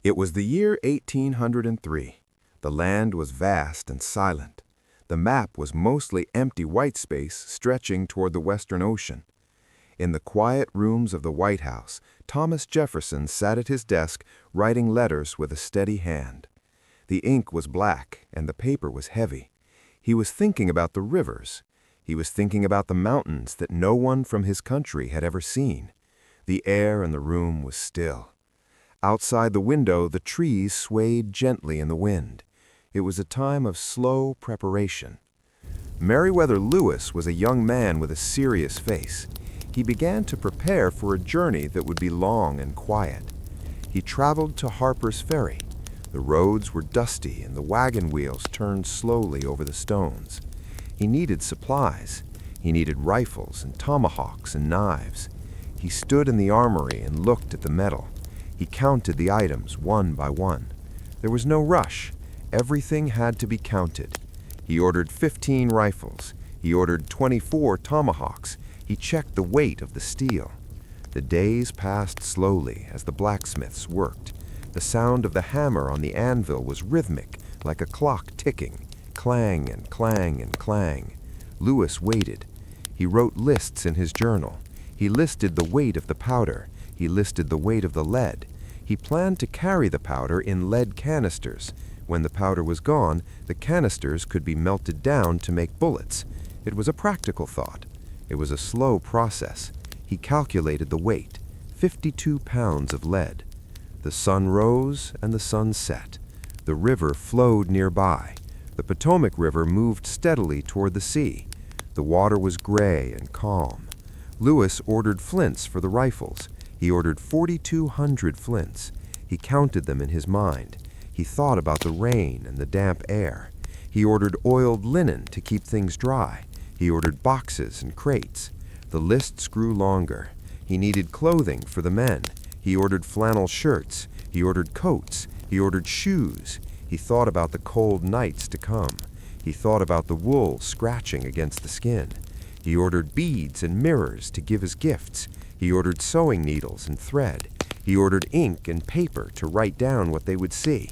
It was the year 1803. The land was vast and silent. The map was mostly empty white space stretching toward the Western Ocean. In the quiet rooms of the White House, Thomas Jefferson sat at his desk writing letters with a steady hand. The ink was black and the paper was heavy. He was thinking about the rivers. He was thinking about the mountains that no one from his country had ever seen. The air in the room was still. Outside the window, the trees swayed gently in the wind. It was a time of slow preparation. Meriwether Lewis was a young man with a serious face. He began to prepare for a journey that would be long and quiet. He traveled to Harper's Ferry. The roads were dusty and the wagon wheels turned slowly over the stones. He needed supplies. He needed rifles and tomahawks and knives. He stood in the armory and looked at the metal. He counted the items one by one. There was no rush. Everything had to be counted. He ordered 15 rifles. He ordered 24 tomahawks. He checked the weight of the steel. The days passed slowly as the blacksmiths worked. The sound of the hammer on the anvil was rhythmic, like a clock ticking. Clang and clang and clang. Lewis waited. He wrote lists in his journal. He listed the weight of the powder. He listed the weight of the lead. He planned to carry the powder in lead canisters. When the powder was gone, the canisters could be melted down to make bullets. It was a practical thought. It was a slow process. He calculated the weight, 52 pounds of lead. The sun rose and the sun set. The river flowed nearby. The Potomac River moved steadily toward the sea. The water was gray and calm. Lewis ordered flints for the rifles. He ordered 4,200 flints. He counted them in his mind. He thought about the rain and the damp air. He ordered oiled linen to keep things dry. He ordered boxes and crates. The lists grew longer. He needed clothing for the men. He ordered flannel shirts. He ordered coats. He ordered shoes. He thought about the cold nights to come. He thought about the wool scratching against the skin. He ordered beads and mirrors to give as gifts. He ordered sewing needles and thread. He ordered ink and paper to write down what they would see.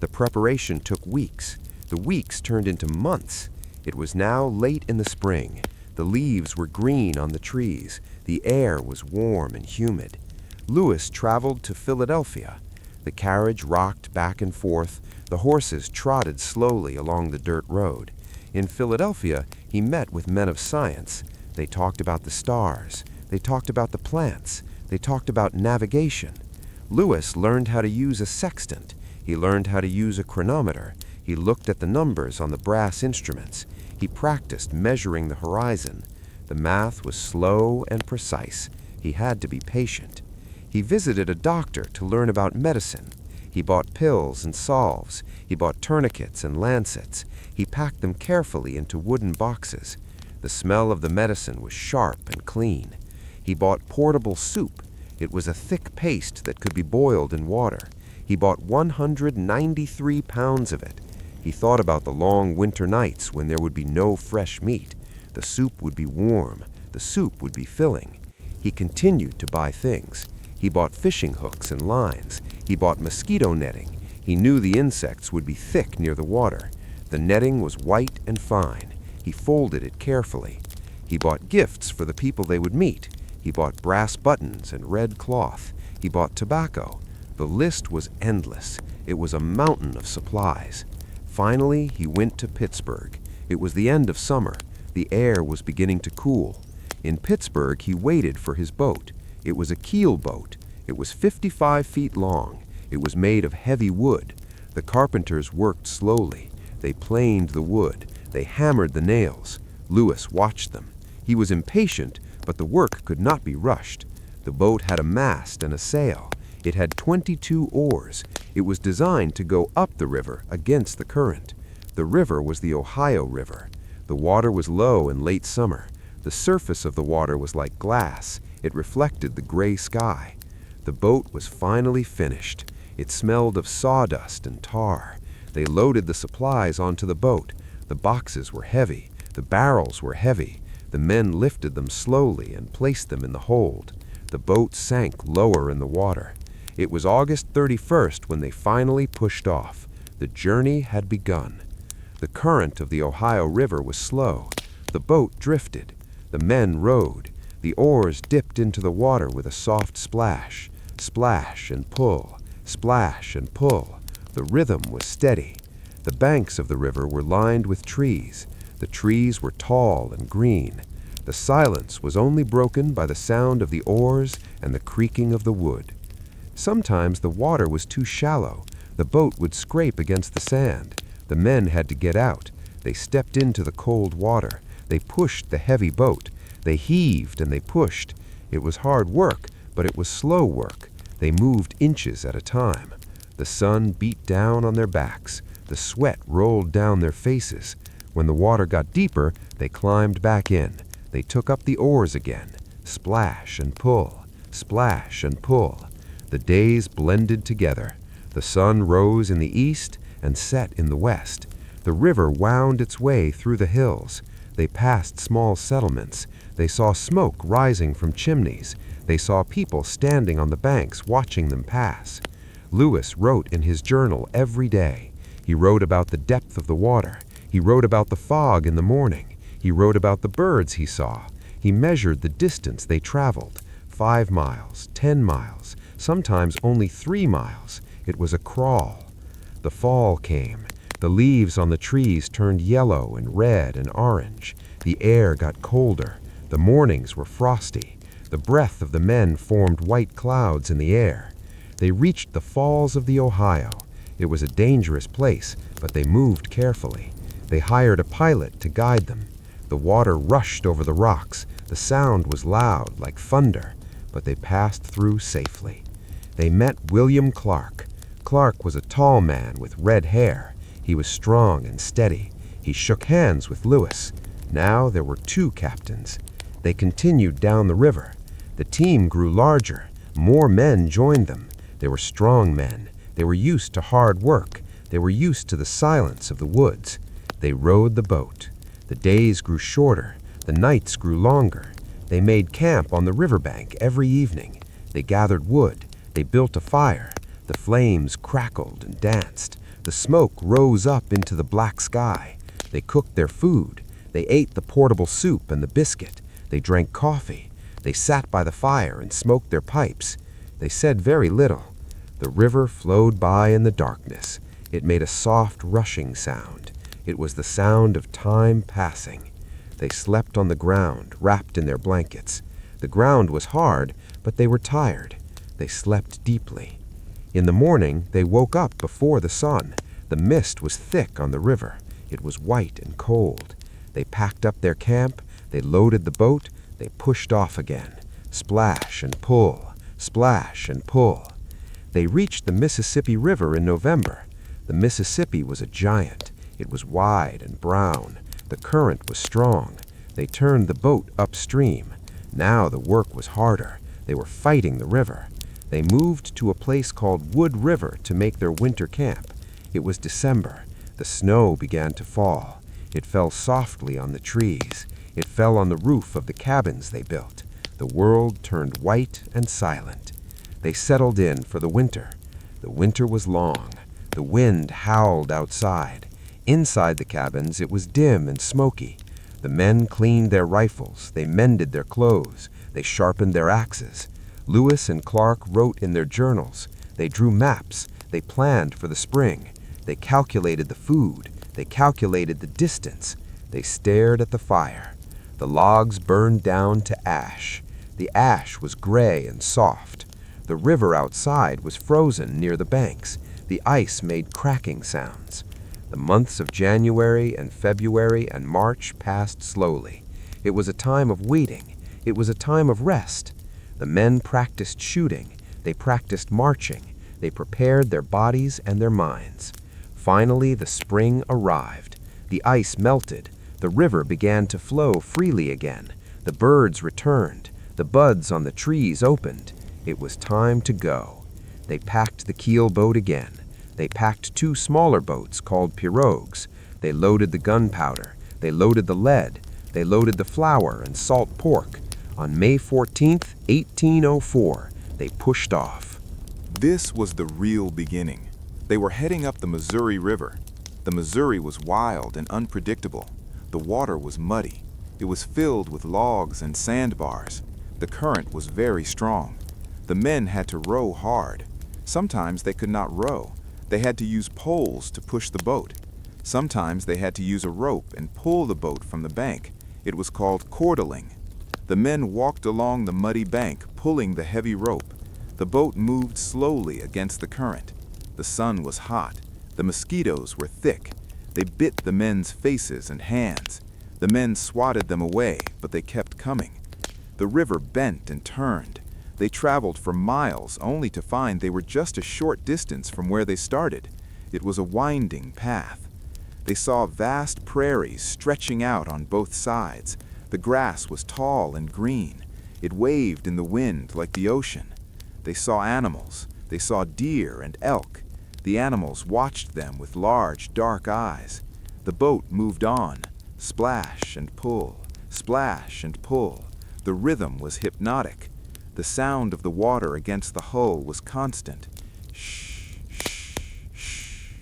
The preparation took weeks. The weeks turned into months. It was now late in the spring. The leaves were green on the trees. The air was warm and humid. Lewis traveled to Philadelphia. The carriage rocked back and forth. The horses trotted slowly along the dirt road. In Philadelphia, he met with men of science. They talked about the stars. They talked about the plants. They talked about navigation. Lewis learned how to use a sextant. He learned how to use a chronometer. He looked at the numbers on the brass instruments. He practiced measuring the horizon. The math was slow and precise. He had to be patient. He visited a doctor to learn about medicine. He bought pills and salves. He bought tourniquets and lancets. He packed them carefully into wooden boxes. The smell of the medicine was sharp and clean. He bought portable soup. It was a thick paste that could be boiled in water. He bought 193 pounds of it. He thought about the long winter nights when there would be no fresh meat. The soup would be warm. The soup would be filling. He continued to buy things. He bought fishing hooks and lines. He bought mosquito netting. He knew the insects would be thick near the water. The netting was white and fine. He folded it carefully. He bought gifts for the people they would meet. He bought brass buttons and red cloth. He bought tobacco. The list was endless. It was a mountain of supplies. Finally, he went to Pittsburgh. It was the end of summer. The air was beginning to cool. In Pittsburgh, he waited for his boat. It was a keel boat. It was 55 feet long. It was made of heavy wood. The carpenters worked slowly. They planed the wood. They hammered the nails. Lewis watched them. He was impatient, but the work could not be rushed. The boat had a mast and a sail. It had 22 oars. It was designed to go up the river against the current. The river was the Ohio River. The water was low in late summer. The surface of the water was like glass. It reflected the gray sky. The boat was finally finished. It smelled of sawdust and tar. They loaded the supplies onto the boat. The boxes were heavy. The barrels were heavy. The men lifted them slowly and placed them in the hold. The boat sank lower in the water. It was August 31st when they finally pushed off. The journey had begun. The current of the Ohio River was slow. The boat drifted. The men rowed. The oars dipped into the water with a soft splash. Splash and pull. Splash and pull. The rhythm was steady. The banks of the river were lined with trees. The trees were tall and green. The silence was only broken by the sound of the oars and the creaking of the wood. Sometimes the water was too shallow. The boat would scrape against the sand. The men had to get out. They stepped into the cold water. They pushed the heavy boat. They heaved and they pushed. It was hard work, but it was slow work. They moved inches at a time. The sun beat down on their backs. The sweat rolled down their faces. When the water got deeper, they climbed back in. They took up the oars again. Splash and pull. Splash and pull. The days blended together. The sun rose in the east and set in the west. The river wound its way through the hills. They passed small settlements. They saw smoke rising from chimneys. They saw people standing on the banks watching them pass. Lewis wrote in his journal every day. He wrote about the depth of the water. He wrote about the fog in the morning. He wrote about the birds he saw. He measured the distance they traveled. 5 miles, 10 miles, sometimes only 3 miles. It was a crawl. The fall came. The leaves on the trees turned yellow and red and orange. The air got colder. The mornings were frosty. The breath of the men formed white clouds in the air. They reached the falls of the Ohio. It was a dangerous place, but they moved carefully. They hired a pilot to guide them. The water rushed over the rocks. The sound was loud, like thunder, but they passed through safely. They met William Clark. Clark was a tall man with red hair. He was strong and steady. He shook hands with Lewis. Now there were 2 captains. They continued down the river. The team grew larger. More men joined them. They were strong men. They were used to hard work. They were used to the silence of the woods. They rowed the boat. The days grew shorter. The nights grew longer. They made camp on the riverbank every evening. They gathered wood. They built a fire. The flames crackled and danced. The smoke rose up into the black sky. They cooked their food. They ate the portable soup and the biscuit. They drank coffee. They sat by the fire and smoked their pipes. They said very little. The river flowed by in the darkness. It made a soft rushing sound. It was the sound of time passing. They slept on the ground, wrapped in their blankets. The ground was hard, but they were tired. They slept deeply. In the morning, they woke up before the sun. The mist was thick on the river. It was white and cold. They packed up their camp. They loaded the boat. They pushed off again. Splash and pull. Splash and pull. They reached the Mississippi River in November. The Mississippi was a giant. It was wide and brown. The current was strong. They turned the boat upstream. Now the work was harder. They were fighting the river. They moved to a place called Wood River to make their winter camp. It was December. The snow began to fall. It fell softly on the trees. It fell on the roof of the cabins they built. The world turned white and silent. They settled in for the winter. The winter was long. The wind howled outside. Inside the cabins, it was dim and smoky. The men cleaned their rifles. They mended their clothes. They sharpened their axes. Lewis and Clark wrote in their journals. They drew maps. They planned for the spring. They calculated the food. They calculated the distance. They stared at the fire. The logs burned down to ash. The ash was gray and soft. The river outside was frozen near the banks. The ice made cracking sounds. The months of January and February and March passed slowly. It was a time of waiting. It was a time of rest. The men practiced shooting. They practiced marching. They prepared their bodies and their minds. Finally, the spring arrived. The ice melted. The river began to flow freely again. The birds returned. The buds on the trees opened. It was time to go. They packed the keel boat again. They packed 2 smaller boats called pirogues. They loaded the gunpowder. They loaded the lead. They loaded the flour and salt pork. On May 14th, 1804, they pushed off. This was the real beginning. They were heading up the Missouri River. The Missouri was wild and unpredictable. The water was muddy. It was filled with logs and sandbars. The current was very strong. The men had to row hard. Sometimes they could not row. They had to use poles to push the boat. Sometimes they had to use a rope and pull the boat from the bank. It was called cordeling. The men walked along the muddy bank, pulling the heavy rope. The boat moved slowly against the current. The sun was hot. The mosquitoes were thick. They bit the men's faces and hands. The men swatted them away, but they kept coming. The river bent and turned. They traveled for miles, only to find they were just a short distance from where they started. It was a winding path. They saw vast prairies stretching out on both sides. The grass was tall and green. It waved in the wind like the ocean. They saw animals. They saw deer and elk. The animals watched them with large, dark eyes. The boat moved on, splash and pull, splash and pull. The rhythm was hypnotic. The sound of the water against the hull was constant. Shh, shh, shh.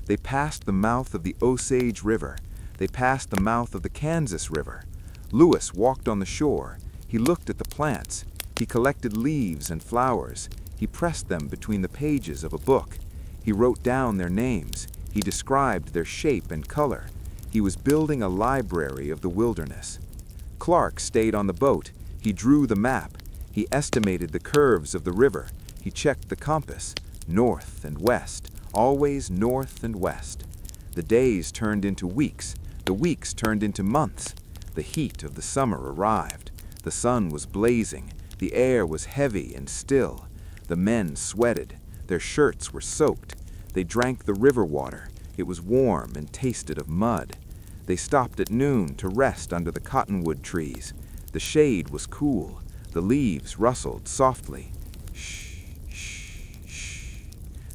They passed the mouth of the Osage River. They passed the mouth of the Kansas River. Lewis walked on the shore. He looked at the plants. He collected leaves and flowers. He pressed them between the pages of a book. He wrote down their names. He described their shape and color. He was building a library of the wilderness. Clark stayed on the boat. He drew the map. He estimated the curves of the river. He checked the compass, north and west, always north and west. The days turned into weeks. The weeks turned into months. The heat of the summer arrived. The sun was blazing. The air was heavy and still. The men sweated. Their shirts were soaked. They drank the river water. It was warm and tasted of mud. They stopped at noon to rest under the cottonwood trees. The shade was cool. The leaves rustled softly. Shh, shh, shh.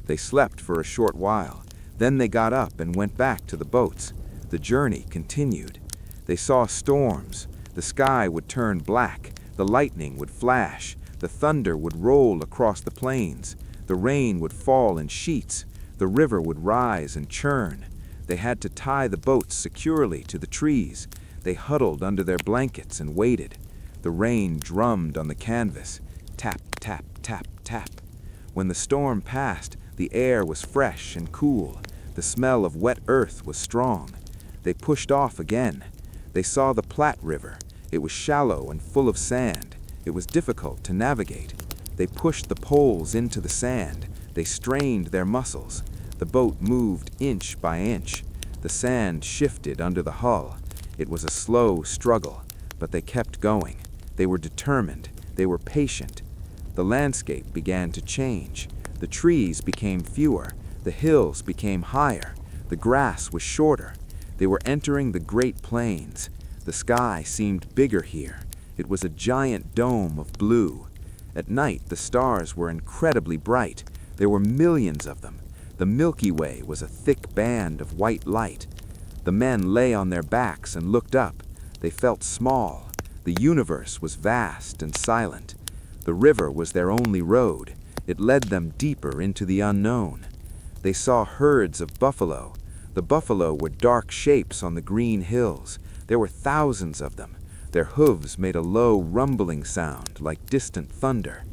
They slept for a short while. Then they got up and went back to the boats. The journey continued. They saw storms. The sky would turn black. The lightning would flash. The thunder would roll across the plains. The rain would fall in sheets. The river would rise and churn. They had to tie the boats securely to the trees. They huddled under their blankets and waited. The rain drummed on the canvas. Tap, tap, tap, tap. When the storm passed, the air was fresh and cool. The smell of wet earth was strong. They pushed off again. They saw the Platte River. It was shallow and full of sand. It was difficult to navigate. They pushed the poles into the sand. They strained their muscles. The boat moved inch by inch. The sand shifted under the hull. It was a slow struggle, but they kept going. They were determined. They were patient. The landscape began to change. The trees became fewer. The hills became higher. The grass was shorter. They were entering the Great Plains. The sky seemed bigger here. It was a giant dome of blue. At night, the stars were incredibly bright. There were millions of them. The Milky Way was a thick band of white light. The men lay on their backs and looked up. They felt small. The universe was vast and silent. The river was their only road. It led them deeper into the unknown. They saw herds of buffalo. The buffalo were dark shapes on the green hills. There were thousands of them. Their hooves made a low, rumbling sound like distant thunder.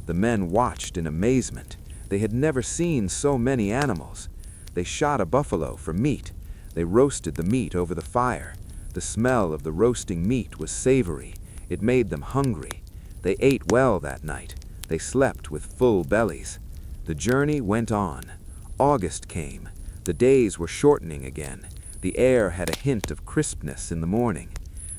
The men watched in amazement. They had never seen so many animals. They shot a buffalo for meat. They roasted the meat over the fire. The smell of the roasting meat was savory. It made them hungry. They ate well that night. They slept with full bellies. The journey went on. August came. The days were shortening again. The air had a hint of crispness in the morning.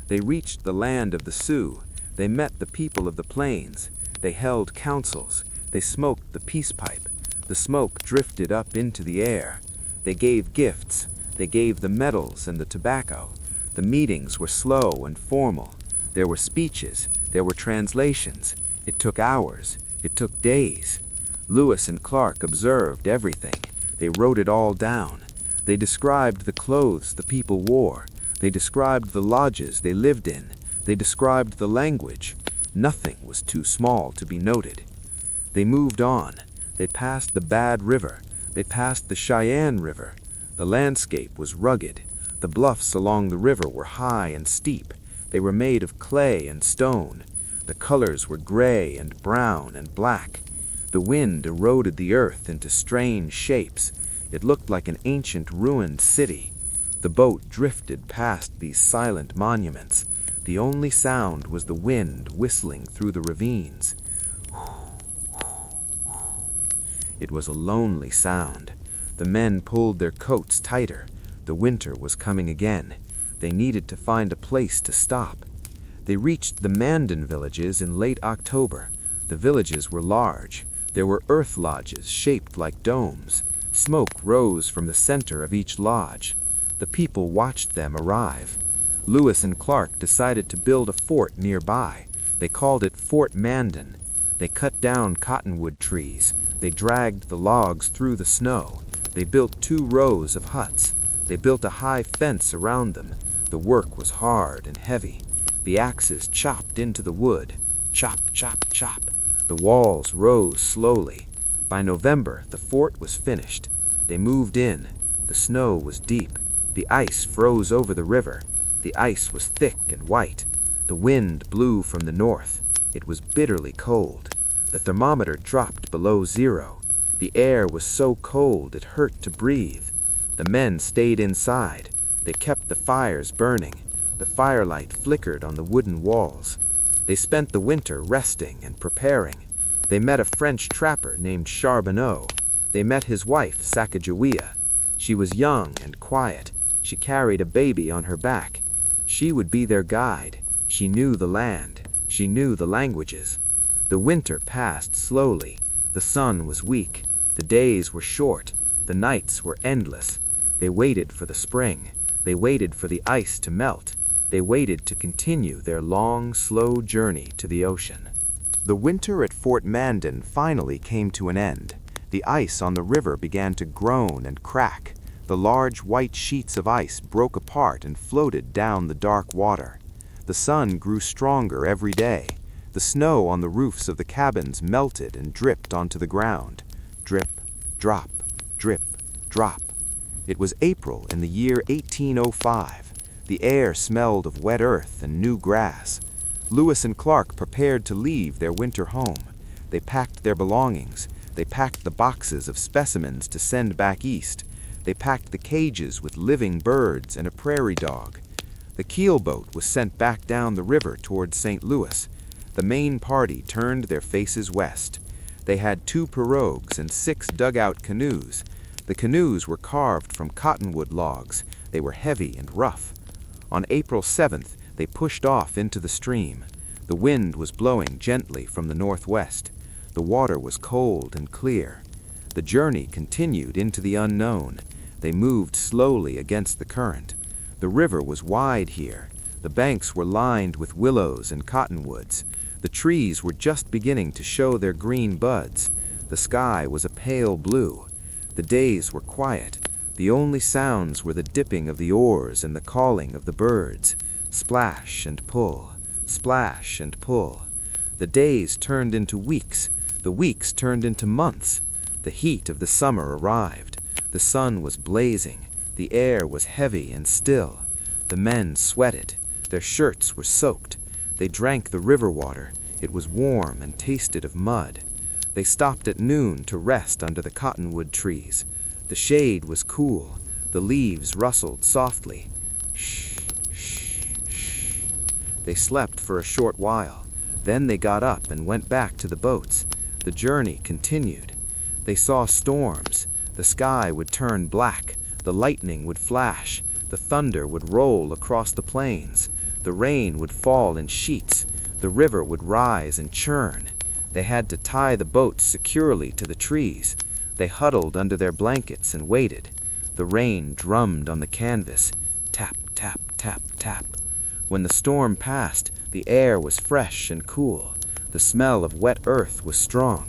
They reached the land of the Sioux. They met the people of the plains. They held councils. They smoked the peace pipe. The smoke drifted up into the air. They gave gifts. They gave the medals and the tobacco. The meetings were slow and formal. There were speeches. There were translations. It took hours. It took days. Lewis and Clark observed everything. They wrote it all down. They described the clothes the people wore. They described the lodges they lived in. They described the language. Nothing was too small to be noted. They moved on. They passed the Bad River. They passed the Cheyenne River. The landscape was rugged. The bluffs along the river were high and steep. They were made of clay and stone. The colors were gray and brown and black. The wind eroded the earth into strange shapes. It looked like an ancient ruined city. The boat drifted past these silent monuments. The only sound was the wind whistling through the ravines. It was a lonely sound. The men pulled their coats tighter. The winter was coming again. They needed to find a place to stop. They reached the Mandan villages in late October. The villages were large. There were earth lodges shaped like domes. Smoke rose from the center of each lodge. The people watched them arrive. Lewis and Clark decided to build a fort nearby. They called it Fort Mandan. They cut down cottonwood trees. They dragged the logs through the snow. They built 2 rows of huts. They built a high fence around them. The work was hard and heavy. The axes chopped into the wood. Chop, chop, chop. The walls rose slowly. By November, the fort was finished. They moved in. The snow was deep. The ice froze over the river. The ice was thick and white. The wind blew from the north. It was bitterly cold. The thermometer dropped below 0. The air was so cold it hurt to breathe. The men stayed inside. They kept the fires burning. The firelight flickered on the wooden walls. They spent the winter resting and preparing. They met a French trapper named Charbonneau. They met his wife, Sacagawea. She was young and quiet. She carried a baby on her back. She would be their guide. She knew the land. She knew the languages. The winter passed slowly. The sun was weak. The days were short. The nights were endless. They waited for the spring. They waited for the ice to melt. They waited to continue their long, slow journey to the ocean. The winter at Fort Mandan finally came to an end. The ice on the river began to groan and crack. The large white sheets of ice broke apart and floated down the dark water. The sun grew stronger every day. The snow on the roofs of the cabins melted and dripped onto the ground. Drip, drop, drip, drop. It was April in the year 1805. The air smelled of wet earth and new grass. Lewis and Clark prepared to leave their winter home. They packed their belongings. They packed the boxes of specimens to send back east. They packed the cages with living birds and a prairie dog. The keelboat was sent back down the river towards St. Louis. The main party turned their faces west. They had 2 pirogues and 6 dugout canoes. The canoes were carved from cottonwood logs. They were heavy and rough. On April 7th, they pushed off into the stream. The wind was blowing gently from the northwest. The water was cold and clear. The journey continued into the unknown. They moved slowly against the current. The river was wide here. The banks were lined with willows and cottonwoods. The trees were just beginning to show their green buds. The sky was a pale blue. The days were quiet. The only sounds were the dipping of the oars and the calling of the birds. Splash and pull, splash and pull. The days turned into weeks. The weeks turned into months. The heat of the summer arrived. The sun was blazing. The air was heavy and still. The men sweated. Their shirts were soaked. They drank the river water. It was warm and tasted of mud. They stopped at noon to rest under the cottonwood trees. The shade was cool. The leaves rustled softly. Shh, shh, shh. They slept for a short while. Then they got up and went back to the boats. The journey continued. They saw storms. The sky would turn black. The lightning would flash. The thunder would roll across the plains. The rain would fall in sheets. The river would rise and churn. They had to tie the boats securely to the trees. They huddled under their blankets and waited. The rain drummed on the canvas. Tap, tap, tap, tap. When the storm passed, the air was fresh and cool. The smell of wet earth was strong.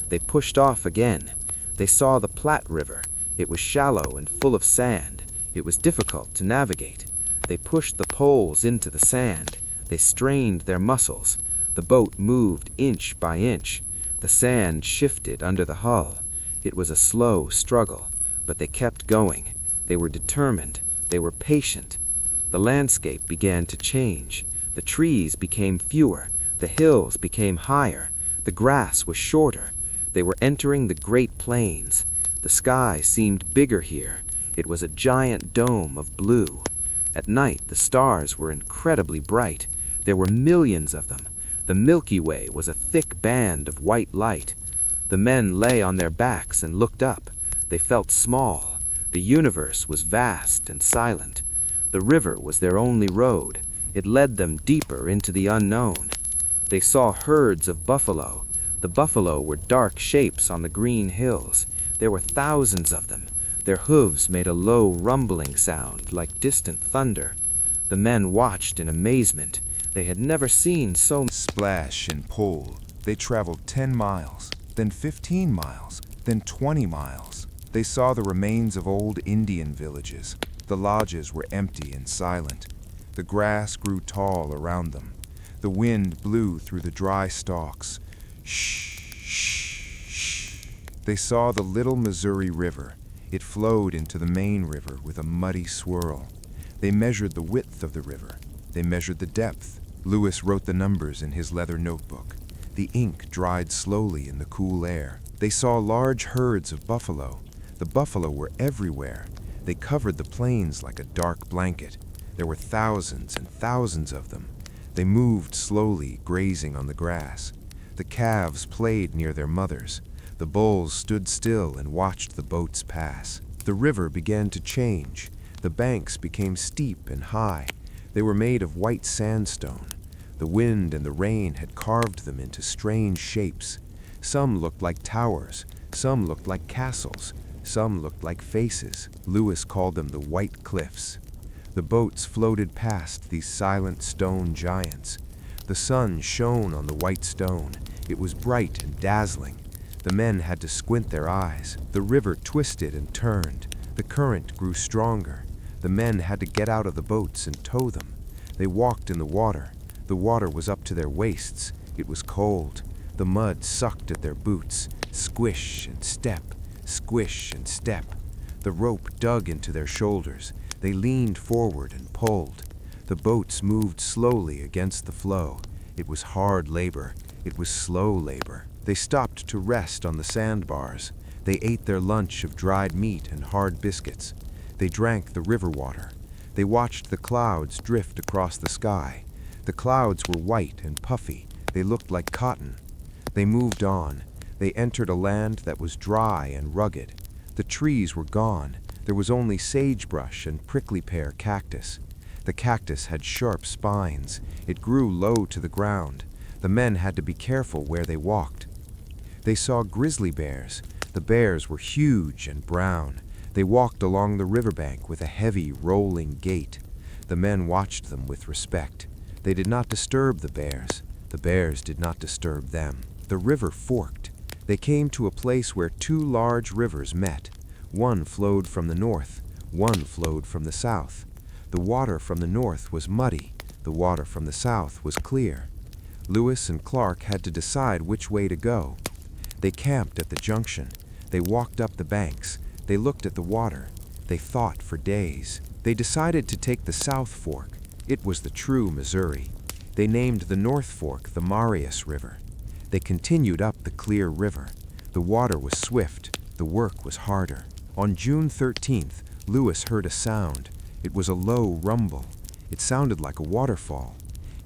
They pushed off again. They saw the Platte River. It was shallow and full of sand. It was difficult to navigate. They pushed the poles into the sand. They strained their muscles. The boat moved inch by inch. The sand shifted under the hull. It was a slow struggle, but they kept going. They were determined. They were patient. The landscape began to change. The trees became fewer. The hills became higher. The grass was shorter. They were entering the Great Plains. The sky seemed bigger here. It was a giant dome of blue. At night, the stars were incredibly bright. There were millions of them. The Milky Way was a thick band of white light. The men lay on their backs and looked up. They felt small. The universe was vast and silent. The river was their only road. It led them deeper into the unknown. They saw herds of buffalo. The buffalo were dark shapes on the green hills. There were thousands of them. Their hooves made a low rumbling sound like distant thunder. The men watched in amazement. They had never seen so much. Splash and pull. They traveled 10 miles, then 15 miles, then 20 miles. They saw the remains of old Indian villages. The lodges were empty and silent. The grass grew tall around them. The wind blew through the dry stalks. Shh, shh, shh. They saw the little Missouri River. It flowed into the main river with a muddy swirl. They measured the width of the river. They measured the depth. Lewis wrote the numbers in his leather notebook. The ink dried slowly in the cool air. They saw large herds of buffalo. The buffalo were everywhere. They covered the plains like a dark blanket. There were thousands and thousands of them. They moved slowly, grazing on the grass. The calves played near their mothers. The bulls stood still and watched the boats pass. The river began to change. The banks became steep and high. They were made of white sandstone. The wind and the rain had carved them into strange shapes. Some looked like towers. Some looked like castles. Some looked like faces. Lewis called them the White Cliffs. The boats floated past these silent stone giants. The sun shone on the white stone. It was bright and dazzling. The men had to squint their eyes. The river twisted and turned. The current grew stronger. The men had to get out of the boats and tow them. They walked in the water. The water was up to their waists. It was cold. The mud sucked at their boots. Squish and step, squish and step. The rope dug into their shoulders. They leaned forward and pulled. The boats moved slowly against the flow. It was hard labor. It was slow labor. They stopped to rest on the sandbars. They ate their lunch of dried meat and hard biscuits. They drank the river water. They watched the clouds drift across the sky. The clouds were white and puffy. They looked like cotton. They moved on. They entered a land that was dry and rugged. The trees were gone. There was only sagebrush and prickly pear cactus. The cactus had sharp spines. It grew low to the ground. The men had to be careful where they walked. They saw grizzly bears. The bears were huge and brown. They walked along the riverbank with a heavy, rolling gait. The men watched them with respect. They did not disturb the bears. The bears did not disturb them. The river forked. They came to a place where two large rivers met. One flowed from the north. One flowed from the south. The water from the north was muddy. The water from the south was clear. Lewis and Clark had to decide which way to go. They camped at the junction. They walked up the banks. They looked at the water. They thought for days. They decided to take the South Fork. It was the true Missouri. They named the North Fork the Marius River. They continued up the clear river. The water was swift. The work was harder. On June 13th, Lewis heard a sound. It was a low rumble. It sounded like a waterfall.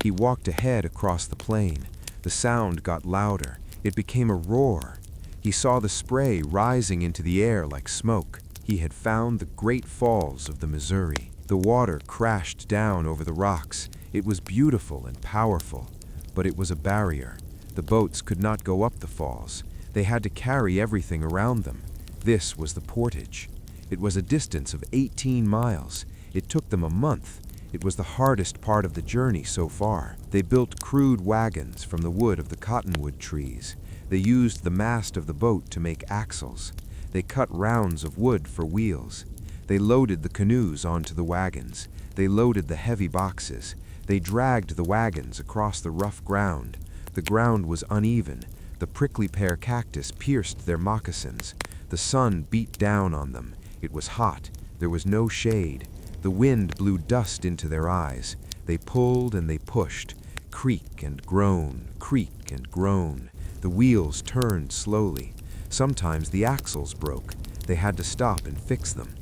He walked ahead across the plain. The sound got louder. It became a roar. He saw the spray rising into the air like smoke. He had found the great falls of the Missouri. The water crashed down over the rocks. It was beautiful and powerful, but it was a barrier. The boats could not go up the falls. They had to carry everything around them. This was the portage. It was a distance of 18 miles. It took them a month. It was the hardest part of the journey so far. They built crude wagons from the wood of the cottonwood trees. They used the mast of the boat to make axles. They cut rounds of wood for wheels. They loaded the canoes onto the wagons. They loaded the heavy boxes. They dragged the wagons across the rough ground. The ground was uneven. The prickly pear cactus pierced their moccasins. The sun beat down on them. It was hot. There was no shade. The wind blew dust into their eyes. They pulled and they pushed. Creak and groan, creak and groan. The wheels turned slowly. Sometimes the axles broke. They had to stop and fix them.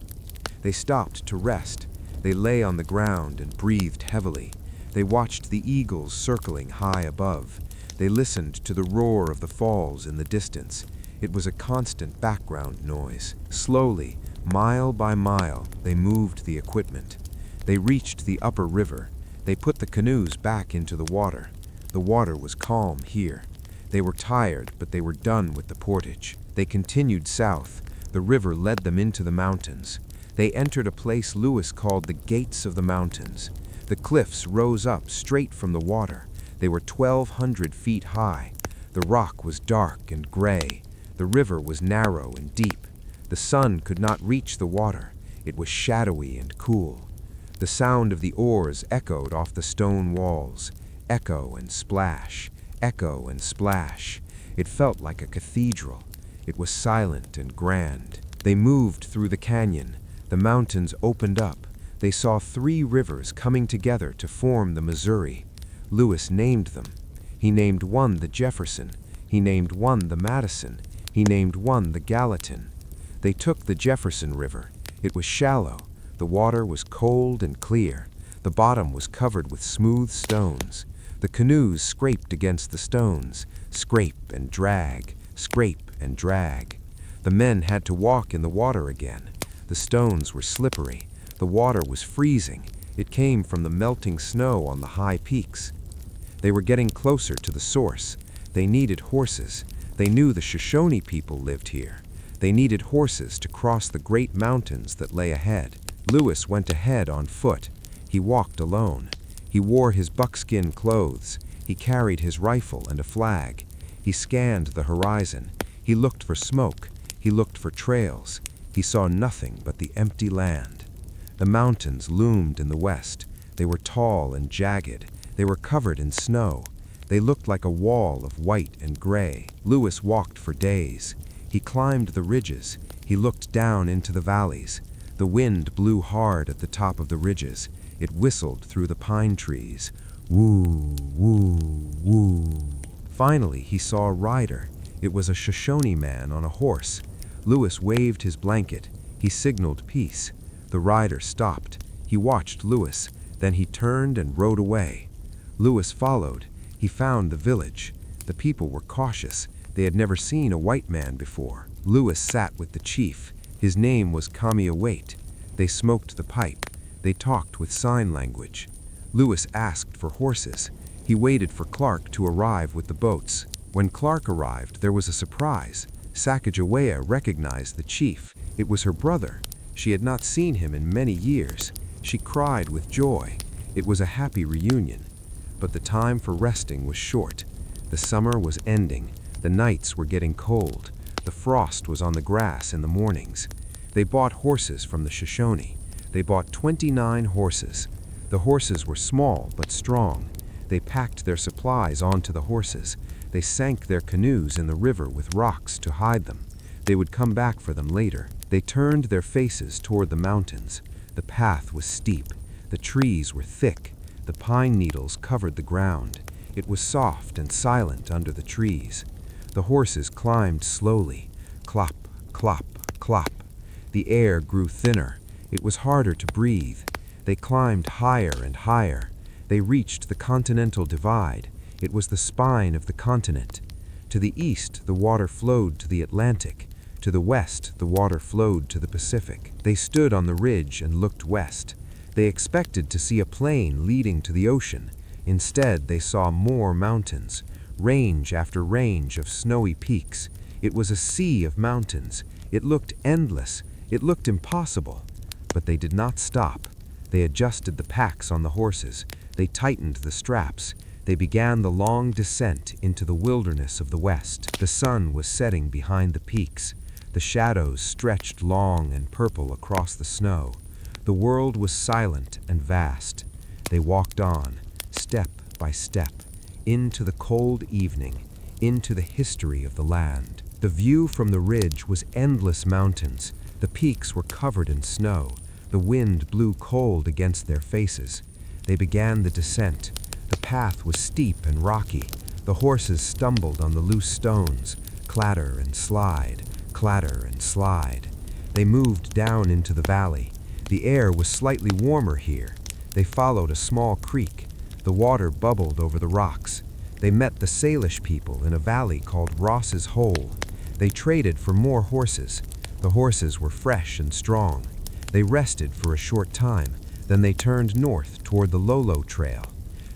They stopped to rest. They lay on the ground and breathed heavily. They watched the eagles circling high above. They listened to the roar of the falls in the distance. It was a constant background noise. Slowly, mile by mile, they moved the equipment. They reached the upper river. They put the canoes back into the water. The water was calm here. They were tired, but they were done with the portage. They continued south. The river led them into the mountains. They entered a place Lewis called the Gates of the Mountains. The cliffs rose up straight from the water. They were 1,200 feet high. The rock was dark and gray. The river was narrow and deep. The sun could not reach the water. It was shadowy and cool. The sound of the oars echoed off the stone walls. Echo and splash, echo and splash. It felt like a cathedral. It was silent and grand. They moved through the canyon. The mountains opened up. They saw 3 rivers coming together to form the Missouri. Lewis named them. He named one the Jefferson. He named one the Madison. He named one the Gallatin. They took the Jefferson River. It was shallow. The water was cold and clear. The bottom was covered with smooth stones. The canoes scraped against the stones. Scrape and drag, scrape and drag. The men had to walk in the water again. The stones were slippery. The water was freezing. It came from the melting snow on the high peaks. They were getting closer to the source. They needed horses. They knew the Shoshone people lived here. They needed horses to cross the great mountains that lay ahead. Lewis went ahead on foot. He walked alone. He wore his buckskin clothes. He carried his rifle and a flag. He scanned the horizon. He looked for smoke. He looked for trails. He saw nothing but the empty land. The mountains loomed in the west. They were tall and jagged. They were covered in snow. They looked like a wall of white and gray. Lewis walked for days. He climbed the ridges. He looked down into the valleys. The wind blew hard at the top of the ridges. It whistled through the pine trees. Woo, woo, woo. Finally, he saw a rider. It was a Shoshone man on a horse. Lewis waved his blanket. He signaled peace. The rider stopped. He watched Lewis. Then he turned and rode away. Lewis followed. He found the village. The people were cautious. They had never seen a white man before. Lewis sat with the chief. His name was Kamiawait. They smoked the pipe. They talked with sign language. Lewis asked for horses. He waited for Clark to arrive with the boats. When Clark arrived, there was a surprise. Sacagawea recognized the chief. It was her brother. She had not seen him in many years. She cried with joy. It was a happy reunion. But the time for resting was short. The summer was ending. The nights were getting cold. The frost was on the grass in the mornings. They bought horses from the Shoshone. They bought 29 horses. The horses were small but strong. They packed their supplies onto the horses. They sank their canoes in the river with rocks to hide them. They would come back for them later. They turned their faces toward the mountains. The path was steep. The trees were thick. The pine needles covered the ground. It was soft and silent under the trees. The horses climbed slowly. Clop, clop, clop. The air grew thinner. It was harder to breathe. They climbed higher and higher. They reached the Continental Divide. It was the spine of the continent. To the east, the water flowed to the Atlantic. To the west, the water flowed to the Pacific. They stood on the ridge and looked west. They expected to see a plain leading to the ocean. Instead, they saw more mountains, range after range of snowy peaks. It was a sea of mountains. It looked endless. It looked impossible. But they did not stop. They adjusted the packs on the horses. They tightened the straps. They began the long descent into the wilderness of the west. The sun was setting behind the peaks. The shadows stretched long and purple across the snow. The world was silent and vast. They walked on, step by step, into the cold evening, into the history of the land. The view from the ridge was endless mountains. The peaks were covered in snow. The wind blew cold against their faces. They began the descent. The path was steep and rocky. The horses stumbled on the loose stones, clatter and slide, clatter and slide. They moved down into the valley. The air was slightly warmer here. They followed a small creek. The water bubbled over the rocks. They met the Salish people in a valley called Ross's Hole. They traded for more horses. The horses were fresh and strong. They rested for a short time. Then they turned north toward the Lolo Trail.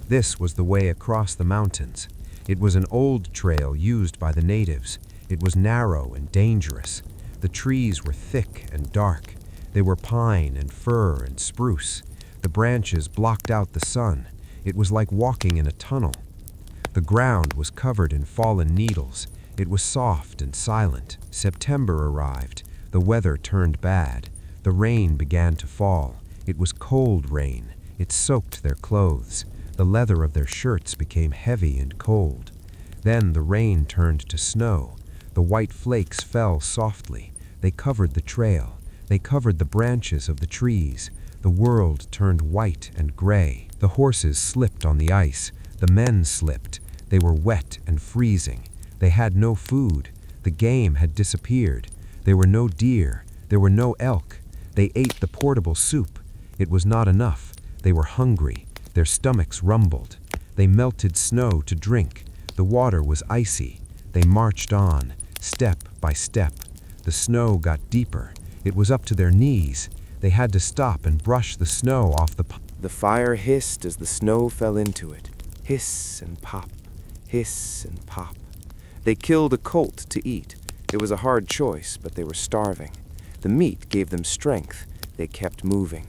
This was the way across the mountains. It was an old trail used by the natives. It was narrow and dangerous. The trees were thick and dark. They were pine and fir and spruce. The branches blocked out the sun. It was like walking in a tunnel. The ground was covered in fallen needles. It was soft and silent. September arrived. The weather turned bad. The rain began to fall. It was cold rain. It soaked their clothes. The leather of their shirts became heavy and cold. Then the rain turned to snow. The white flakes fell softly. They covered the trail. They covered the branches of the trees. The world turned white and gray. The horses slipped on the ice. The men slipped. They were wet and freezing. They had no food. The game had disappeared. There were no deer. There were no elk. They ate the portable soup. It was not enough. They were hungry. Their stomachs rumbled. They melted snow to drink. The water was icy. They marched on, step by step. The snow got deeper. It was up to their knees. They had to stop and brush the snow off the The fire hissed as the snow fell into it. Hiss and pop, hiss and pop. They killed a colt to eat. It was a hard choice, but they were starving. The meat gave them strength. They kept moving.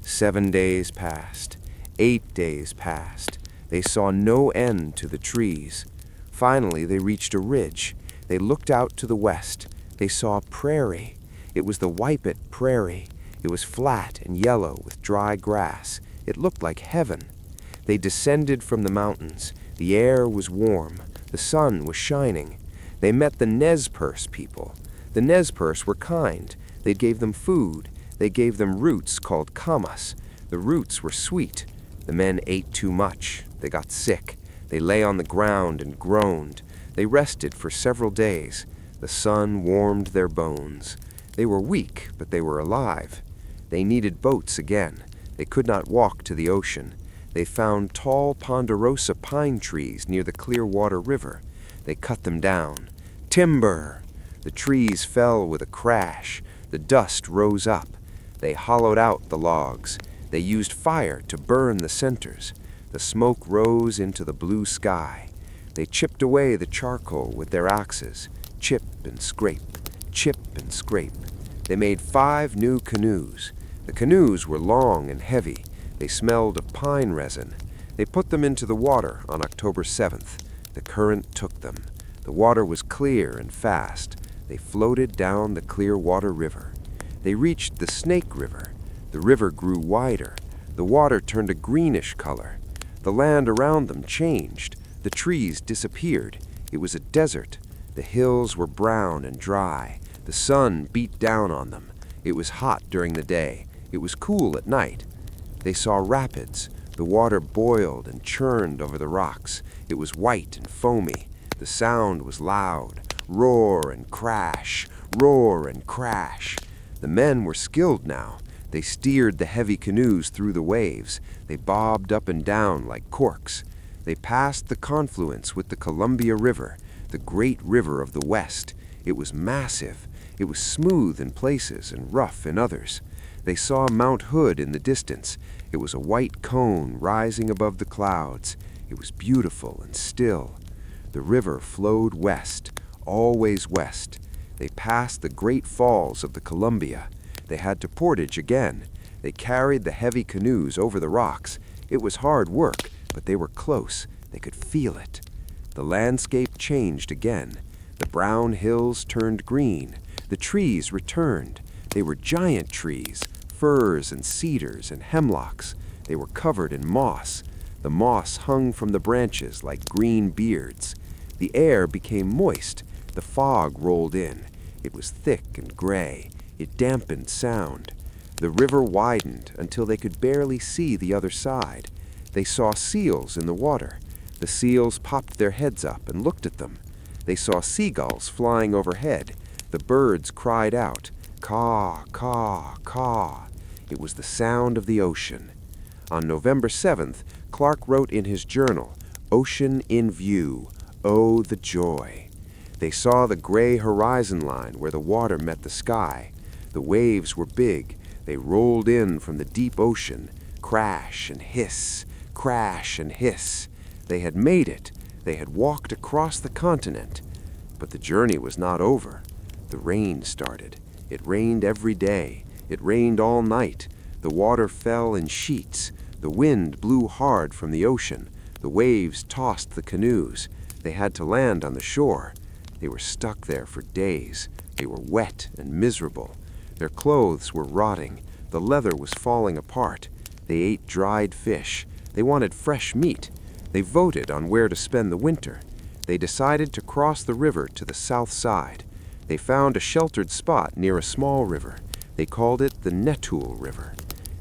7 days passed. 8 days passed. They saw no end to the trees. Finally, they reached a ridge. They looked out to the west. They saw a prairie. It was the Whippet Prairie. It was flat and yellow with dry grass. It looked like heaven. They descended from the mountains. The air was warm. The sun was shining. They met the Nez Perce people. The Nez Perce were kind. They gave them food. They gave them roots called camas. The roots were sweet. The men ate too much. They got sick. They lay on the ground and groaned. They rested for several days. The sun warmed their bones. They were weak, but they were alive. They needed boats again. They could not walk to the ocean. They found tall ponderosa pine trees near the Clearwater River. They cut them down. Timber! The trees fell with a crash. The dust rose up. They hollowed out the logs. They used fire to burn the centers. The smoke rose into the blue sky. They chipped away the charcoal with their axes. Chip and scrape, chip and scrape. They made 5 new canoes. The canoes were long and heavy. They smelled of pine resin. They put them into the water on October 7th. The current took them. The water was clear and fast. They floated down the Clearwater River. They reached the Snake River. The river grew wider. The water turned a greenish color. The land around them changed. The trees disappeared. It was a desert. The hills were brown and dry. The sun beat down on them. It was hot during the day. It was cool at night. They saw rapids. The water boiled and churned over the rocks. It was white and foamy. The sound was loud. Roar and crash, roar and crash. The men were skilled now. They steered the heavy canoes through the waves. They bobbed up and down like corks. They passed the confluence with the Columbia River, the great river of the West. It was massive. It was smooth in places and rough in others. They saw Mount Hood in the distance. It was a white cone rising above the clouds. It was beautiful and still. The river flowed west, always west. They passed the great falls of the Columbia. They had to portage again. They carried the heavy canoes over the rocks. It was hard work, but they were close. They could feel it. The landscape changed again. The brown hills turned green. The trees returned. They were giant trees, firs and cedars and hemlocks. They were covered in moss. The moss hung from the branches like green beards. The air became moist. The fog rolled in. It was thick and gray. It dampened sound. The river widened until they could barely see the other side. They saw seals in the water. The seals popped their heads up and looked at them. They saw seagulls flying overhead. The birds cried out, caw, caw, caw. It was the sound of the ocean. On November 7th, Clark wrote in his journal, "Ocean in view. Oh, the joy." They saw the gray horizon line where the water met the sky. The waves were big. They rolled in from the deep ocean. Crash and hiss, crash and hiss. They had made it. They had walked across the continent. But the journey was not over. The rain started. It rained every day. It rained all night. The water fell in sheets. The wind blew hard from the ocean. The waves tossed the canoes. They had to land on the shore. They were stuck there for days. They were wet and miserable. Their clothes were rotting. The leather was falling apart. They ate dried fish. They wanted fresh meat. They voted on where to spend the winter. They decided to cross the river to the south side. They found a sheltered spot near a small river. They called it the Netul River.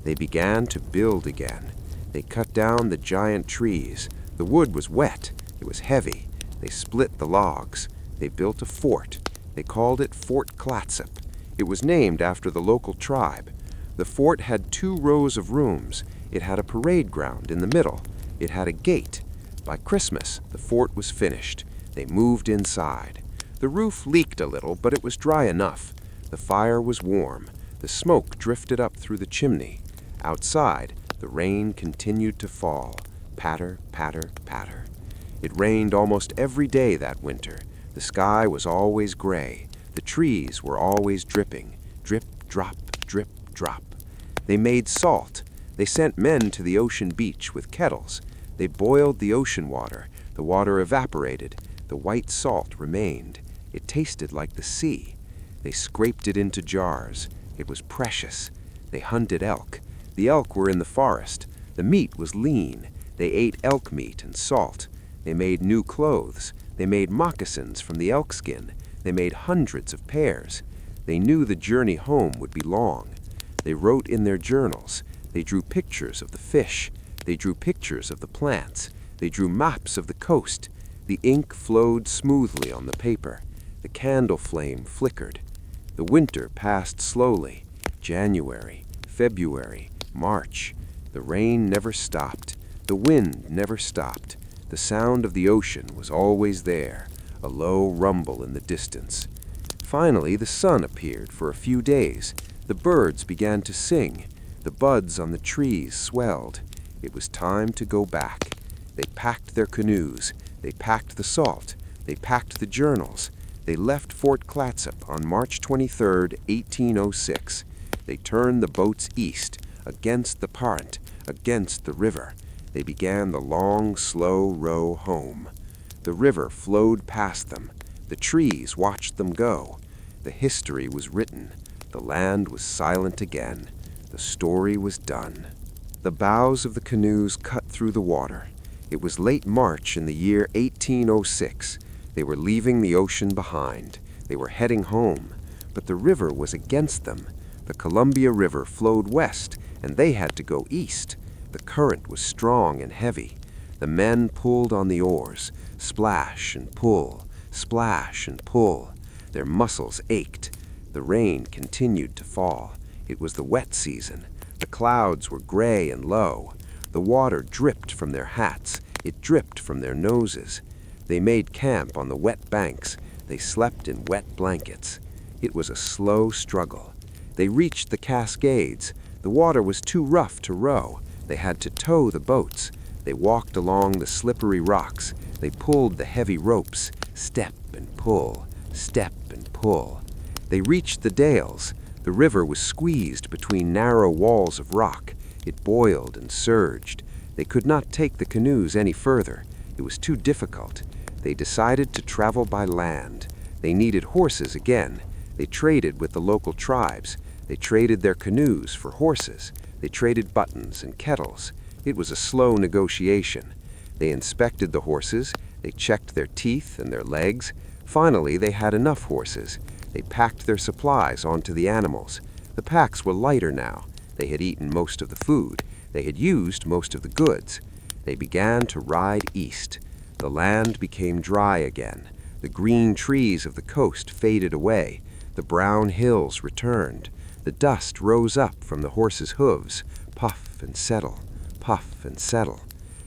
They began to build again. They cut down the giant trees. The wood was wet. It was heavy. They split the logs. They built a fort. They called it Fort Clatsop. It was named after the local tribe. The fort had 2 rows of rooms. It had a parade ground in the middle. It had a gate. By Christmas, the fort was finished. They moved inside. The roof leaked a little, but it was dry enough. The fire was warm. The smoke drifted up through the chimney. Outside, the rain continued to fall. Patter, patter, patter. It rained almost every day that winter. The sky was always gray. The trees were always dripping. Drip, drop, drip, drop. They made salt. They sent men to the ocean beach with kettles. They boiled the ocean water. The water evaporated. The white salt remained. It tasted like the sea. They scraped it into jars. It was precious. They hunted elk. The elk were in the forest. The meat was lean. They ate elk meat and salt. They made new clothes. They made moccasins from the elk skin. They made hundreds of pairs. They knew the journey home would be long. They wrote in their journals. They drew pictures of the fish. They drew pictures of the plants. They drew maps of the coast. The ink flowed smoothly on the paper. The candle flame flickered. The winter passed slowly. January, February, March. The rain never stopped. The wind never stopped. The sound of the ocean was always there, a low rumble in the distance. Finally, the sun appeared for a few days. The birds began to sing. The buds on the trees swelled. It was time to go back. They packed their canoes. They packed the salt. They packed the journals. They left Fort Clatsop on March 23, 1806. They turned the boats east, against the current, against the river. They began the long, slow row home. The river flowed past them. The trees watched them go. The history was written. The land was silent again. The story was done. The bows of the canoes cut through the water. It was late March in the year 1806. They were leaving the ocean behind. They were heading home. But the river was against them. The Columbia River flowed west, and they had to go east. The current was strong and heavy. The men pulled on the oars, splash and pull, splash and pull. Their muscles ached. The rain continued to fall. It was the wet season. The clouds were gray and low. The water dripped from their hats. It dripped from their noses. They made camp on the wet banks. They slept in wet blankets. It was a slow struggle. They reached the Cascades. The water was too rough to row. They had to tow the boats. They walked along the slippery rocks. They pulled the heavy ropes. Step and pull, step and pull. They reached the dales. The river was squeezed between narrow walls of rock. It boiled and surged. They could not take the canoes any further. It was too difficult. They decided to travel by land. They needed horses again. They traded with the local tribes. They traded their canoes for horses. They traded buttons and kettles. It was a slow negotiation. They inspected the horses. They checked their teeth and their legs. Finally, they had enough horses. They packed their supplies onto the animals. The packs were lighter now. They had eaten most of the food. They had used most of the goods. They began to ride east. The land became dry again. The green trees of the coast faded away. The brown hills returned. The dust rose up from the horses' hooves, puff and settle, puff and settle.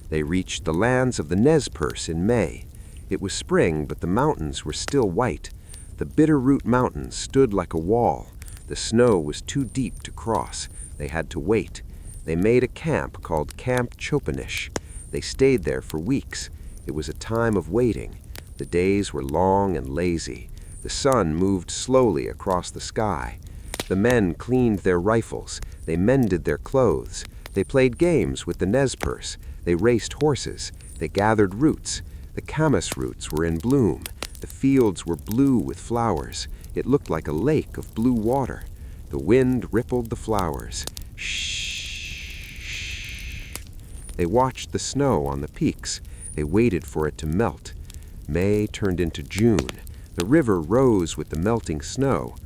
They reached the lands of the Nez Perce in May. It was spring, but the mountains were still white. The Bitterroot Mountains stood like a wall. The snow was too deep to cross. They had to wait. They made a camp called Camp Chopinish. They stayed there for weeks. It was a time of waiting. The days were long and lazy. The sun moved slowly across the sky. The men cleaned their rifles. They mended their clothes. They played games with the Nez Perce. They raced horses. They gathered roots. The camas roots were in bloom. The fields were blue with flowers. It looked like a lake of blue water. The wind rippled the flowers. Shh. They watched the snow on the peaks. They waited for it to melt. May turned into June. The river rose with the melting snow.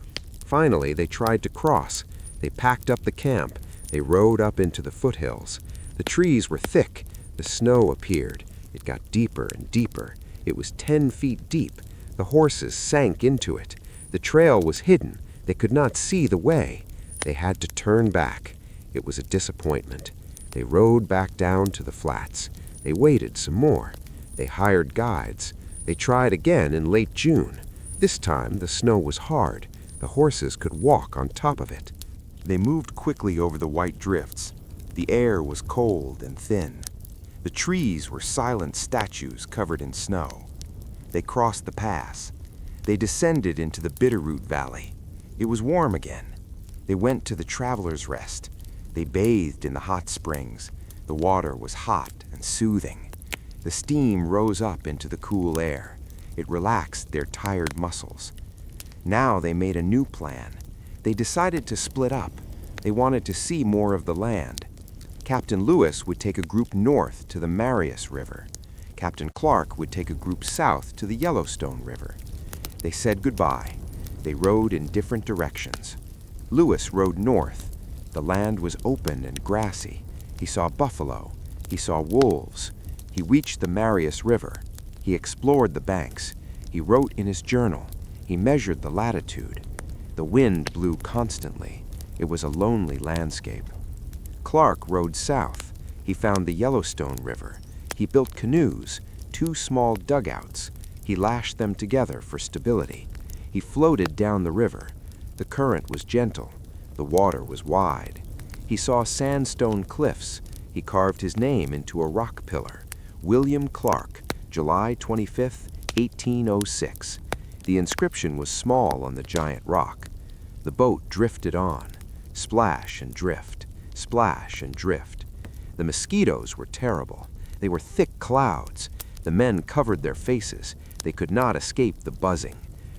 Finally, they tried to cross. They packed up the camp. They rode up into the foothills. The trees were thick. The snow appeared. It got deeper and deeper. It was 10 feet deep. The horses sank into it. The trail was hidden. They could not see the way. They had to turn back. It was a disappointment. They rode back down to the flats. They waited some more. They hired guides. They tried again in late June. This time the snow was hard. The horses could walk on top of it. They moved quickly over the white drifts. The air was cold and thin. The trees were silent statues covered in snow. They crossed the pass. They descended into the Bitterroot Valley. It was warm again. They went to the Traveler's Rest. They bathed in the hot springs. The water was hot and soothing. The steam rose up into the cool air. It relaxed their tired muscles. Now they made a new plan. They decided to split up. They wanted to see more of the land. Captain Lewis would take a group north to the Marias River. Captain Clark would take a group south to the Yellowstone River. They said goodbye. They rode in different directions. Lewis rode north. The land was open and grassy. He saw buffalo. He saw wolves. He reached the Marias River. He explored the banks. He wrote in his journal. He measured the latitude. The wind blew constantly. It was a lonely landscape. Clark rode south. He found the Yellowstone River. He built canoes, 2 small dugouts. He lashed them together for stability. He floated down the river. The current was gentle. The water was wide. He saw sandstone cliffs. He carved his name into a rock pillar. William Clark, July 25, 1806. The inscription was small on the giant rock. The boat drifted on. Splash and drift. Splash and drift. The mosquitoes were terrible. They were thick clouds. The men covered their faces. They could not escape the buzzing.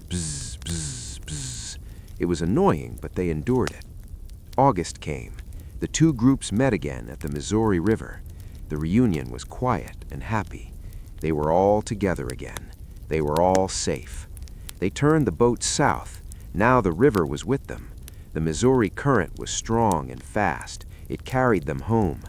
Bzz, bzz, bzz. It was annoying, but they endured it. August came. The 2 groups met again at the Missouri River. The reunion was quiet and happy. They were all together again. They were all safe. They turned the boat south. Now the river was with them. The Missouri current was strong and fast. It carried them home.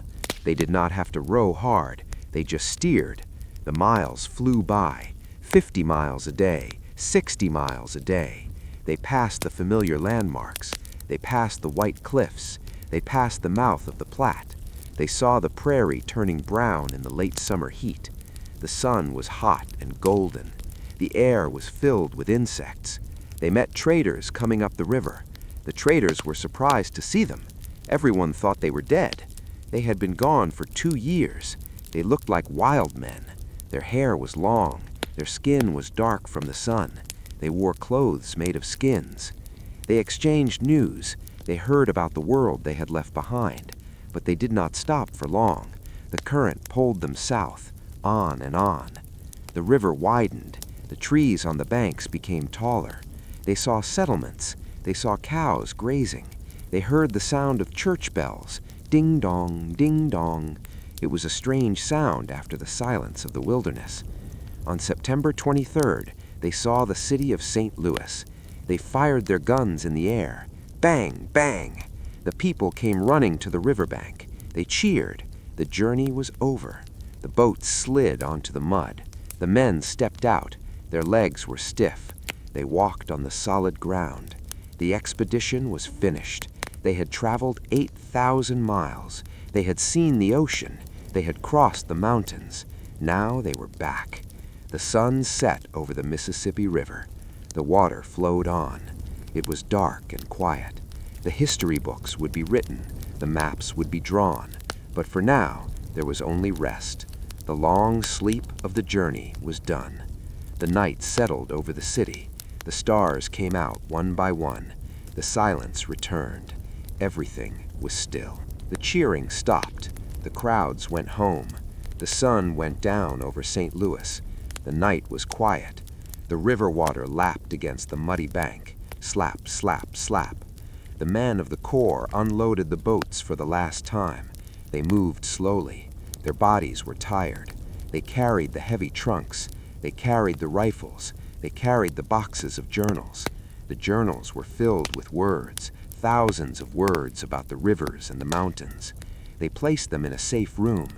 They did not have to row hard. They just steered. The miles flew by. 50 miles a day, 60 miles a day. They passed the familiar landmarks. They passed the white cliffs. They passed the mouth of the Platte. They saw the prairie turning brown in the late summer heat. The sun was hot and golden. The air was filled with insects. They met traders coming up the river. The traders were surprised to see them. Everyone thought they were dead. They had been gone for 2 years. They looked like wild men. Their hair was long. Their skin was dark from the sun. They wore clothes made of skins. They exchanged news. They heard about the world they had left behind. But they did not stop for long. The current pulled them south, on and on. The river widened. The trees on the banks became taller. They saw settlements. They saw cows grazing. They heard the sound of church bells. Ding dong, ding dong. It was a strange sound after the silence of the wilderness. On September 23rd, they saw the city of St. Louis. They fired their guns in the air. Bang, bang! The people came running to the riverbank. They cheered. The journey was over. The boat slid onto the mud. The men stepped out. Their legs were stiff. They walked on the solid ground. The expedition was finished. They had traveled 8,000 miles. They had seen the ocean. They had crossed the mountains. Now they were back. The sun set over the Mississippi River. The water flowed on. It was dark and quiet. The history books would be written. The maps would be drawn. But for now, there was only rest. The long sleep of the journey was done. The night settled over the city. The stars came out one by one. The silence returned. Everything was still. The cheering stopped. The crowds went home. The sun went down over St. Louis. The night was quiet. The river water lapped against the muddy bank. Slap, slap, slap. The men of the Corps unloaded the boats for the last time. They moved slowly. Their bodies were tired. They carried the heavy trunks. They carried the rifles. They carried the boxes of journals. The journals were filled with words, thousands of words about the rivers and the mountains. They placed them in a safe room.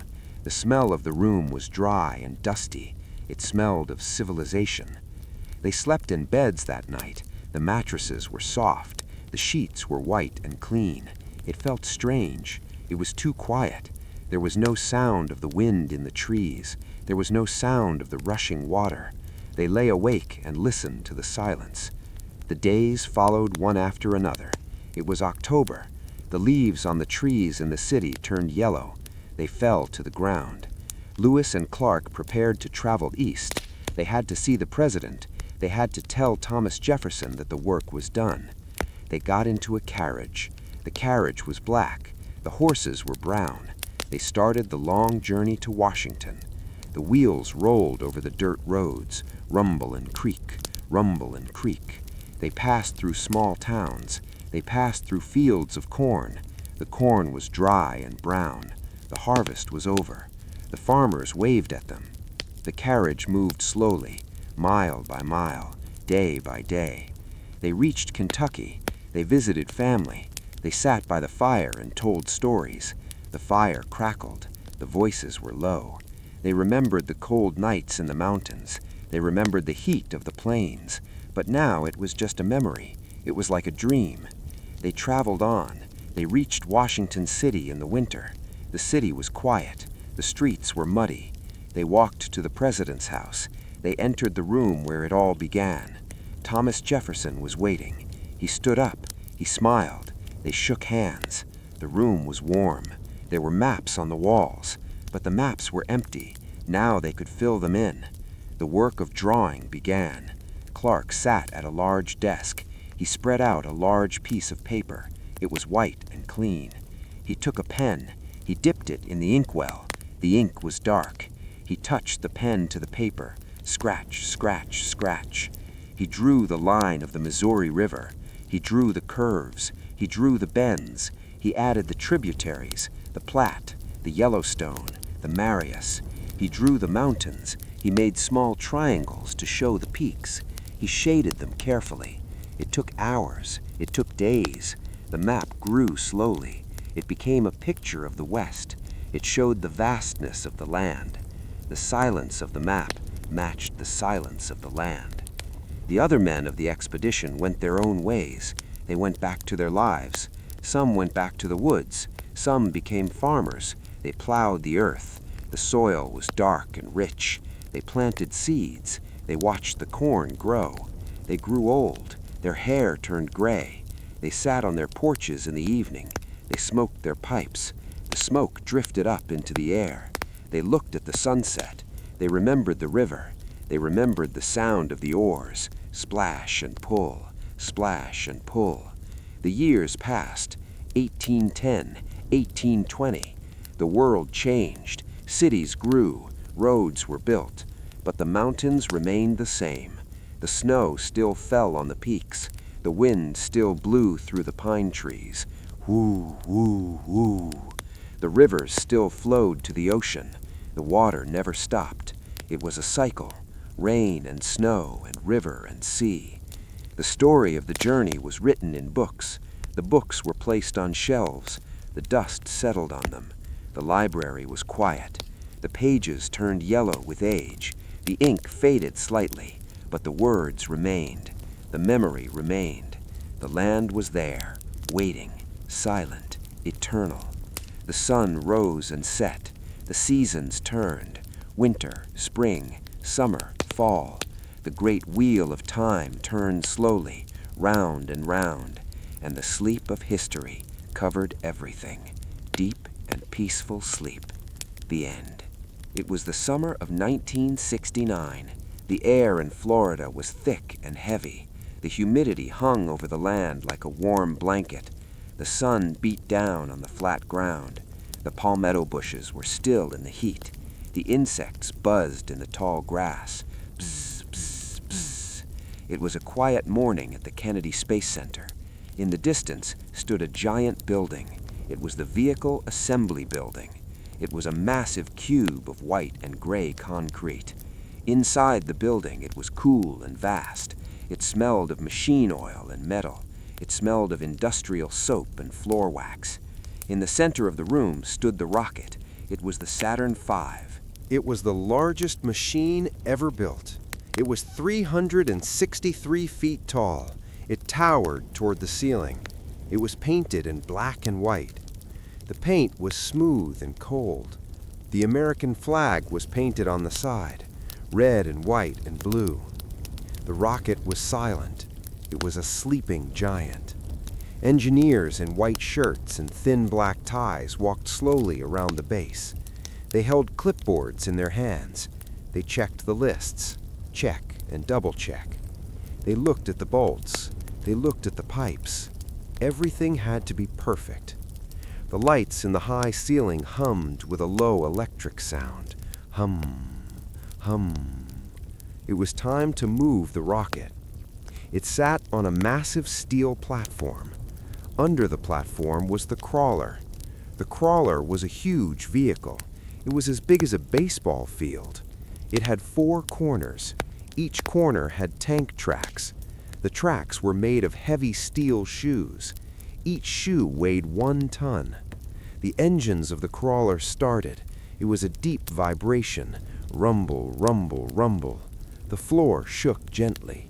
The smell of the room was dry and dusty. It smelled of civilization. They slept in beds that night. The mattresses were soft. The sheets were white and clean. It felt strange. It was too quiet. There was no sound of the wind in the trees. There was no sound of the rushing water. They lay awake and listened to the silence. The days followed one after another. It was October. The leaves on the trees in the city turned yellow. They fell to the ground. Lewis and Clark prepared to travel east. They had to see the president. They had to tell Thomas Jefferson that the work was done. They got into a carriage. The carriage was black. The horses were brown. They started the long journey to Washington. The wheels rolled over the dirt roads, rumble and creak, rumble and creak. They passed through small towns. They passed through fields of corn. The corn was dry and brown. The harvest was over. The farmers waved at them. The carriage moved slowly, mile by mile, day by day. They reached Kentucky. They visited family. They sat by the fire and told stories. The fire crackled. The voices were low. They remembered the cold nights in the mountains. They remembered the heat of the plains. But now it was just a memory. It was like a dream. They traveled on. They reached Washington City in the winter. The city was quiet. The streets were muddy. They walked to the president's house. They entered the room where it all began. Thomas Jefferson was waiting. He stood up. He smiled. They shook hands. The room was warm. There were maps on the walls, but the maps were empty. Now they could fill them in. The work of drawing began. Clark sat at a large desk. He spread out a large piece of paper. It was white and clean. He took a pen. He dipped it in the inkwell. The ink was dark. He touched the pen to the paper. Scratch, scratch, scratch. He drew the line of the Missouri River. He drew the curves. He drew the bends. He added the tributaries, the Platte, the Yellowstone, the Marias. He drew the mountains. He made small triangles to show the peaks. He shaded them carefully. It took hours. It took days. The map grew slowly. It became a picture of the West. It showed the vastness of the land. The silence of the map matched the silence of the land. The other men of the expedition went their own ways. They went back to their lives. Some went back to the woods. Some became farmers. They plowed the earth. The soil was dark and rich. They planted seeds. They watched the corn grow. They grew old. Their hair turned gray. They sat on their porches in the evening. They smoked their pipes. The smoke drifted up into the air. They looked at the sunset. They remembered the river. They remembered the sound of the oars. Splash and pull, splash and pull. The years passed. 1810, 1820. The world changed. Cities grew. Roads were built. But the mountains remained the same. The snow still fell on the peaks. The wind still blew through the pine trees. Whoo, whoo, whoo. The rivers still flowed to the ocean. The water never stopped. It was a cycle. rain and snow and river and sea. The story of the journey was written in books. The books were placed on shelves. The dust settled on them. The library was quiet. The pages turned yellow with age. The ink faded slightly, but the words remained. The memory remained. The land was there, waiting, silent, eternal. The sun rose and set. The seasons turned. Winter, spring, summer, fall. The great wheel of time turned slowly, round and round, and the sleep of history covered everything. Deep and peaceful sleep. The end. It was the summer of 1969. The air in Florida was thick and heavy. The humidity hung over the land like a warm blanket. The sun beat down on the flat ground. The palmetto bushes were still in the heat. The insects buzzed in the tall grass. Bzz, bzz, bzz. It was a quiet morning at the Kennedy Space Center. In the distance stood a giant building. It was the Vehicle Assembly Building. It was a massive cube of white and gray concrete. Inside the building, it was cool and vast. It smelled of machine oil and metal. It smelled of industrial soap and floor wax. In the center of the room stood the rocket. It was the Saturn V. It was the largest machine ever built. It was 363 feet tall. It towered toward the ceiling. It was painted in black and white. The paint was smooth and cold. The American flag was painted on the side, red and white and blue. The rocket was silent. It was a sleeping giant. Engineers in white shirts and thin black ties walked slowly around the base. They held clipboards in their hands. They checked the lists, check and double check. They looked at the bolts. They looked at the pipes. Everything had to be perfect. The lights in the high ceiling hummed with a low electric sound. Hum, hum. It was time to move the rocket. It sat on a massive steel platform. Under the platform was the crawler. The crawler was a huge vehicle. It was as big as a baseball field. It had 4 corners. Each corner had tank tracks. The tracks were made of heavy steel shoes. Each shoe weighed 1 ton. The engines of the crawler started. It was a deep vibration. Rumble, rumble, rumble. The floor shook gently.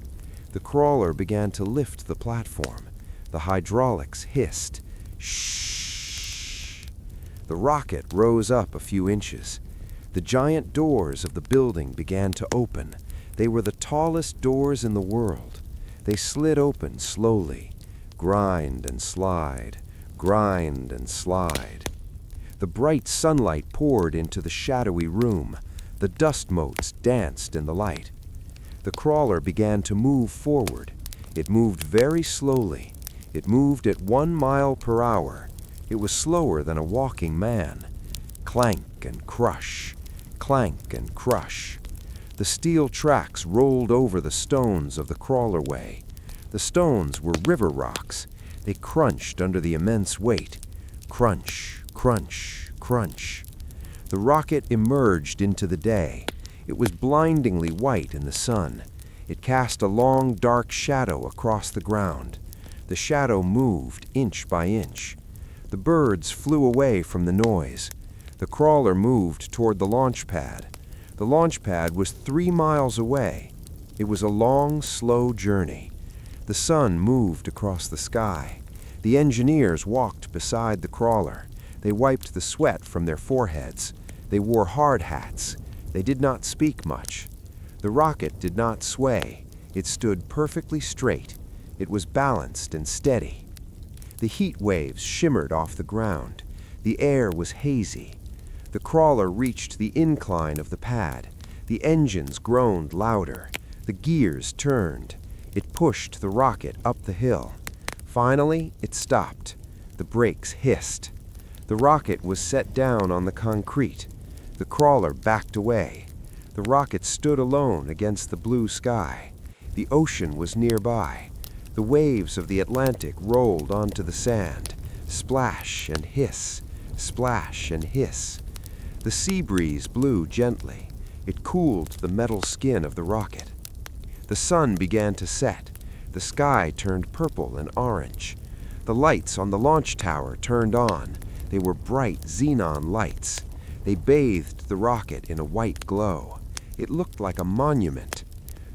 The crawler began to lift the platform. The hydraulics hissed. Shh. The rocket rose up a few inches. The giant doors of the building began to open. They were the tallest doors in the world. They slid open slowly. Grind and slide, grind and slide. The bright sunlight poured into the shadowy room. The dust motes danced in the light. The crawler began to move forward. It moved very slowly. It moved at 1 mile per hour. It was slower than a walking man. Clank and crush, clank and crush. The steel tracks rolled over the stones of the crawlerway. The stones were river rocks. They crunched under the immense weight. Crunch, crunch, crunch. The rocket emerged into the day. It was blindingly white in the sun. It cast a long, dark shadow across the ground. The shadow moved inch by inch. The birds flew away from the noise. The crawler moved toward the launch pad. The launch pad was 3 miles away. It was a long, slow journey. The sun moved across the sky. The engineers walked beside the crawler. They wiped the sweat from their foreheads. They wore hard hats. They did not speak much. The rocket did not sway. It stood perfectly straight. It was balanced and steady. The heat waves shimmered off the ground. The air was hazy. The crawler reached the incline of the pad. The engines groaned louder. The gears turned. It pushed the rocket up the hill. Finally, it stopped. The brakes hissed. The rocket was set down on the concrete. The crawler backed away. The rocket stood alone against the blue sky. The ocean was nearby. The waves of the Atlantic rolled onto the sand. Splash and hiss, splash and hiss. The sea breeze blew gently. It cooled cooled the metal skin of the rocket. The sun began to set. The sky turned purple and orange. The lights on the launch tower turned on. They were bright xenon lights. They bathed the rocket in a white glow. It looked like a monument.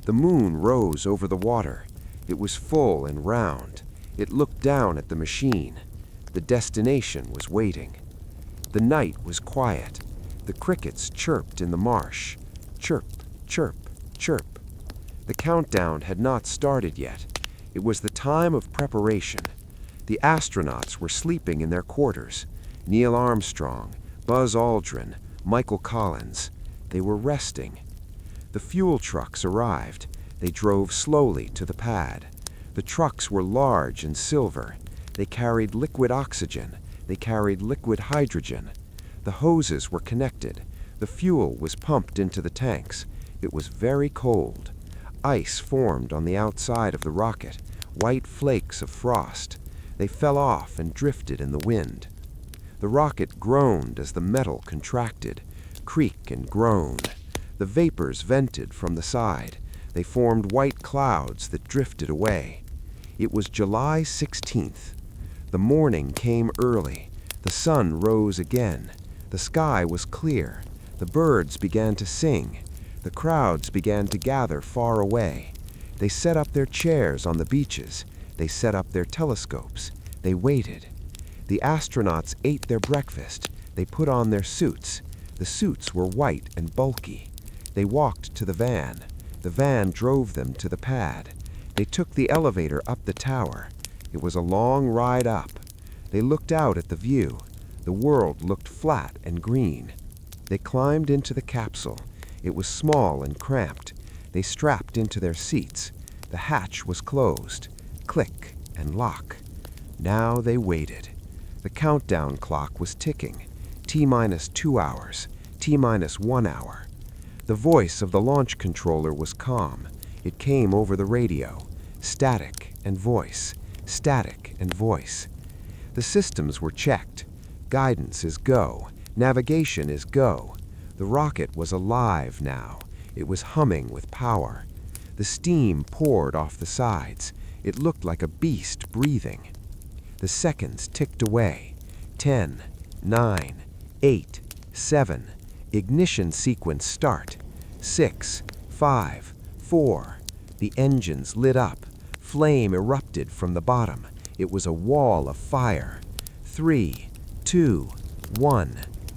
The moon rose over the water. It was full and round. It looked down at the machine. The destination was waiting. The night was quiet. The crickets chirped in the marsh. Chirp, chirp, chirp. The countdown had not started yet. It was the time of preparation. The astronauts were sleeping in their quarters. Neil Armstrong, Buzz Aldrin, Michael Collins. They were resting. The fuel trucks arrived. They drove slowly to the pad. The trucks were large and silver. They carried liquid oxygen. They carried liquid hydrogen. The hoses were connected. The fuel was pumped into the tanks. It was very cold. Ice formed on the outside of the rocket, white flakes of frost. They fell off and drifted in the wind. The rocket groaned as the metal contracted, creak and groan. The vapors vented from the side. They formed white clouds that drifted away. It was July 16th. The morning came early. The sun rose again. The sky was clear. The birds began to sing. The crowds began to gather far away. They set up their chairs on the beaches. They set up their telescopes. They waited. The astronauts ate their breakfast. They put on their suits. The suits were white and bulky. They walked to the van. The van drove them to the pad. They took the elevator up the tower. It was a long ride up. They looked out at the view. The world looked flat and green. They climbed into the capsule. It was small and cramped. They strapped into their seats. The hatch was closed. Click and lock. Now they waited. The countdown clock was ticking. T-minus 2 hours. T-minus 1 hour. The voice of the launch controller was calm. It came over the radio. Static and voice. Static and voice. The systems were checked. Guidance is go. Navigation is go. The rocket was alive now. It was humming with power. The steam poured off the sides. It looked like a beast breathing. The seconds ticked away. 10, 9, 8, 7. Ignition sequence start. 6, 5, 4. The engines lit up. Flame erupted from the bottom. It was a wall of fire. 3, 2, 1,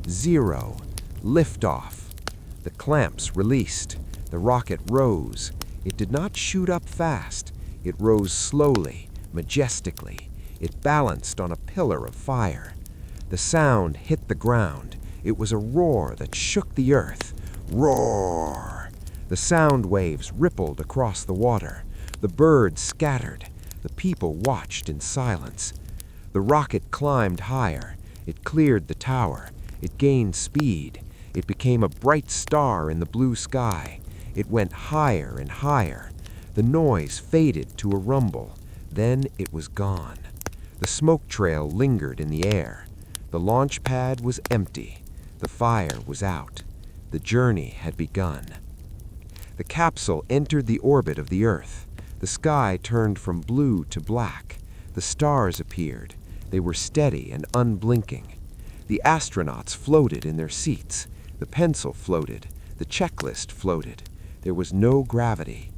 0. Liftoff. The clamps released. The rocket rose. It did not shoot up fast. It rose slowly, majestically. It balanced on a pillar of fire. The sound hit the ground. It was a roar that shook the earth. Roar! The sound waves rippled across the water. The birds scattered. The people watched in silence. The rocket climbed higher. It cleared the tower. It gained speed. It became a bright star in the blue sky. It went higher and higher. The noise faded to a rumble. Then it was gone. The smoke trail lingered in the air. The launch pad was empty. The fire was out. The journey had begun. The capsule entered the orbit of the Earth. The sky turned from blue to black. The stars appeared. They were steady and unblinking. The astronauts floated in their seats. The pencil floated. The checklist floated. There was no gravity.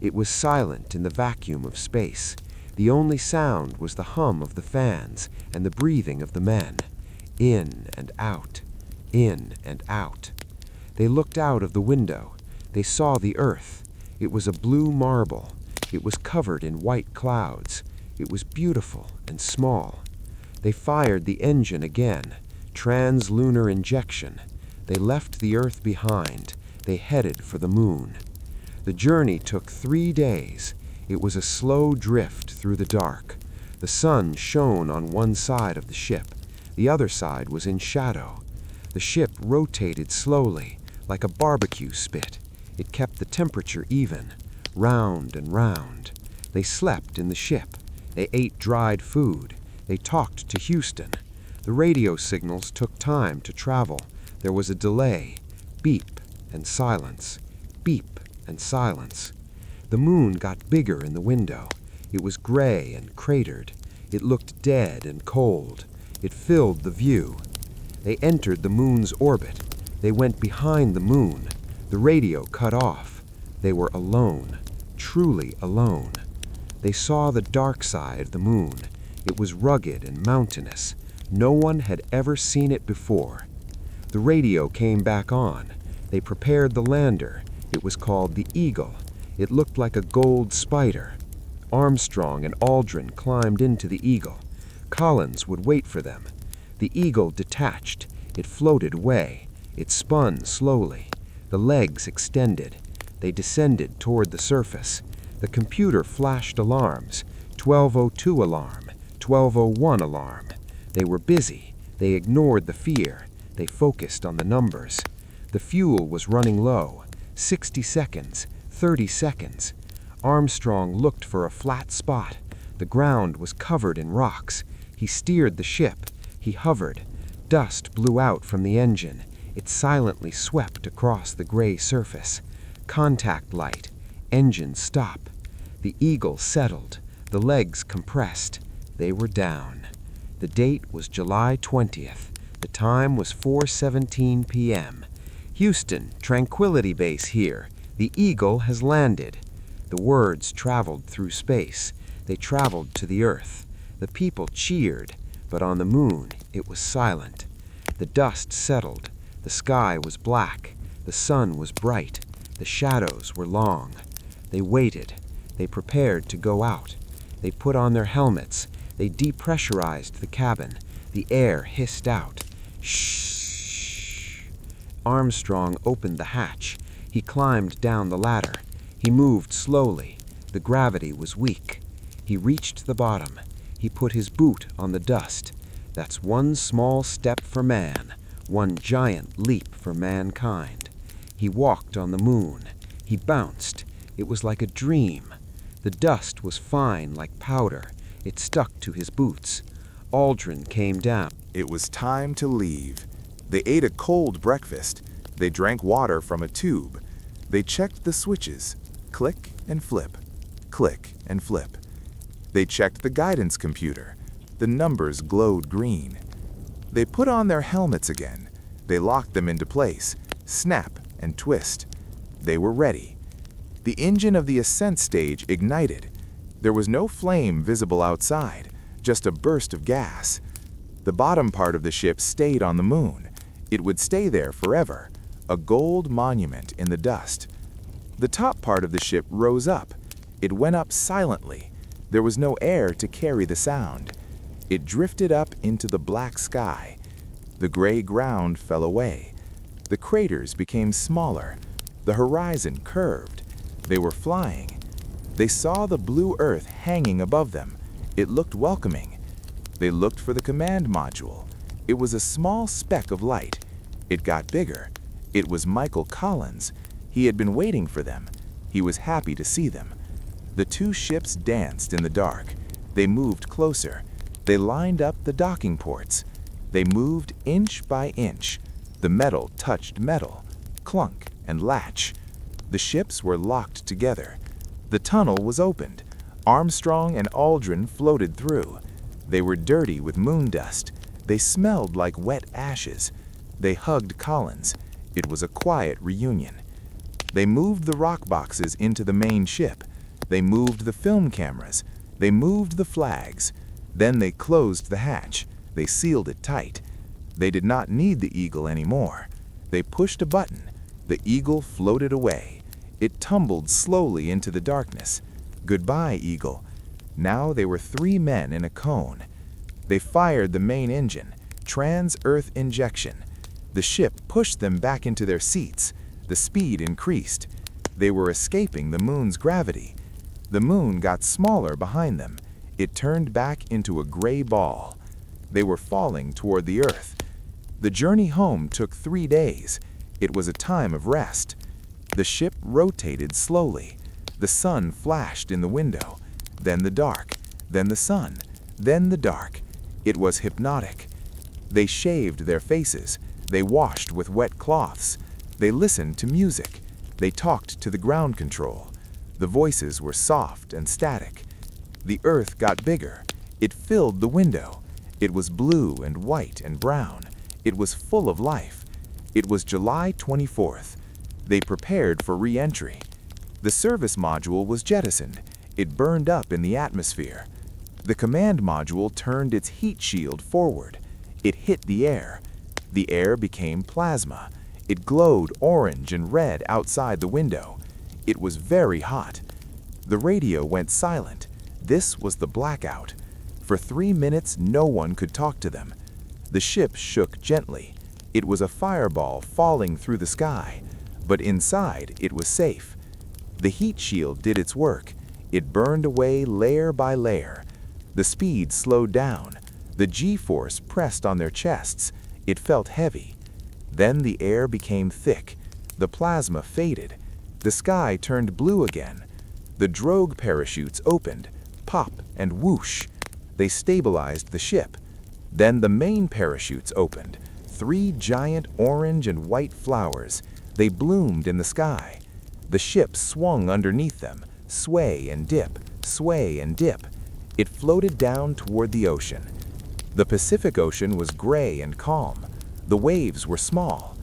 It was silent in the vacuum of space. The only sound was the hum of the fans and the breathing of the men. In and out. In and out. They looked out of the window. They saw the Earth. It was a blue marble. It was covered in white clouds. It was beautiful and small. They fired the engine again. Translunar injection. They left the Earth behind. They headed for the moon. The journey took 3 days. It was a slow drift through the dark. The sun shone on one side of the ship. The other side was in shadow. The ship rotated slowly, like a barbecue spit. It kept the temperature even, round and round. They slept in the ship. They ate dried food. They talked to Houston. The radio signals took time to travel. There was a delay. Beep and silence, beep and silence. The moon got bigger in the window. It was gray and cratered. It looked dead and cold. It filled the view. They entered the moon's orbit. They went behind the moon. The radio cut off. They were alone, truly alone. They saw the dark side of the moon. It was rugged and mountainous. No one had ever seen it before. The radio came back on. They prepared the lander. It was called the Eagle. It looked like a gold spider. Armstrong and Aldrin climbed into the Eagle. Collins would wait for them. The Eagle detached. It floated away. It spun slowly. The legs extended. They descended toward the surface. The computer flashed alarms. 12:02 alarm. 12:01 alarm. They were busy. They ignored the fear. They focused on the numbers. The fuel was running low. 60 seconds. 30 seconds. Armstrong looked for a flat spot. The ground was covered in rocks. He steered the ship. He hovered. Dust blew out from the engine. It silently swept across the gray surface. Contact light. Engine stop. The Eagle settled. The legs compressed. They were down. The date was July 20th. The time was 4:17 p.m. Houston, Tranquility Base here. The Eagle has landed. The words traveled through space. They traveled to the Earth. The people cheered, but on the moon it was silent. The dust settled. The sky was black. The sun was bright. The shadows were long. They waited. They prepared to go out. They put on their helmets. They depressurized the cabin. The air hissed out. Shh. Armstrong opened the hatch. He climbed down the ladder. He moved slowly. The gravity was weak. He reached the bottom. He put his boot on the dust. That's one small step for man, one giant leap for mankind. He walked on the moon. He bounced. It was like a dream. The dust was fine like powder. It stuck to his boots. Aldrin came down. It was time to leave. They ate a cold breakfast. They drank water from a tube. They checked the switches. Click and flip. Click and flip. They checked the guidance computer. The numbers glowed green. They put on their helmets again. They locked them into place. Snap and twist. They were ready. The engine of the ascent stage ignited. There was no flame visible outside, just a burst of gas. The bottom part of the ship stayed on the moon. It would stay there forever, a gold monument in the dust. The top part of the ship rose up. It went up silently. There was no air to carry the sound. It drifted up into the black sky. The gray ground fell away. The craters became smaller. The horizon curved. They were flying. They saw the blue earth hanging above them. It looked welcoming. They looked for the command module. It was a small speck of light. It got bigger. It was Michael Collins. He had been waiting for them. He was happy to see them. The two ships danced in the dark. They moved closer. They lined up the docking ports. They moved inch by inch. The metal touched metal, clunk and latch. The ships were locked together. The tunnel was opened. Armstrong and Aldrin floated through. They were dirty with moon dust. They smelled like wet ashes. They hugged Collins. It was a quiet reunion. They moved the rock boxes into the main ship. They moved the film cameras. They moved the flags. Then they closed the hatch. They sealed it tight. They did not need the Eagle anymore. They pushed a button. The Eagle floated away. It tumbled slowly into the darkness. Goodbye, Eagle. Now they were three men in a cone. They fired the main engine, trans-Earth injection. The ship pushed them back into their seats. The speed increased. They were escaping the moon's gravity. The moon got smaller behind them. It turned back into a gray ball. They were falling toward the Earth. The journey home took 3 days. It was a time of rest. The ship rotated slowly. The sun flashed in the window, then the dark, then the sun, then the dark. It was hypnotic. They shaved their faces. They washed with wet cloths. They listened to music. They talked to the ground control. The voices were soft and static. The earth got bigger. It filled the window. It was blue and white and brown. It was full of life. It was July 24th. They prepared for re-entry. The service module was jettisoned. It burned up in the atmosphere. The command module turned its heat shield forward. It hit the air. The air became plasma. It glowed orange and red outside the window. It was very hot. The radio went silent. This was the blackout. For 3 minutes, no one could talk to them. The ship shook gently. It was a fireball falling through the sky, but inside it was safe. The heat shield did its work. It burned away layer by layer. The speed slowed down. The G-force pressed on their chests. It felt heavy. Then the air became thick. The plasma faded. The sky turned blue again. The drogue parachutes opened. Pop and whoosh. They stabilized the ship. Then the main parachutes opened. 3 giant orange and white flowers. They bloomed in the sky. The ship swung underneath them, sway and dip, sway and dip. It floated down toward the ocean. The Pacific Ocean was gray and calm. The waves were small.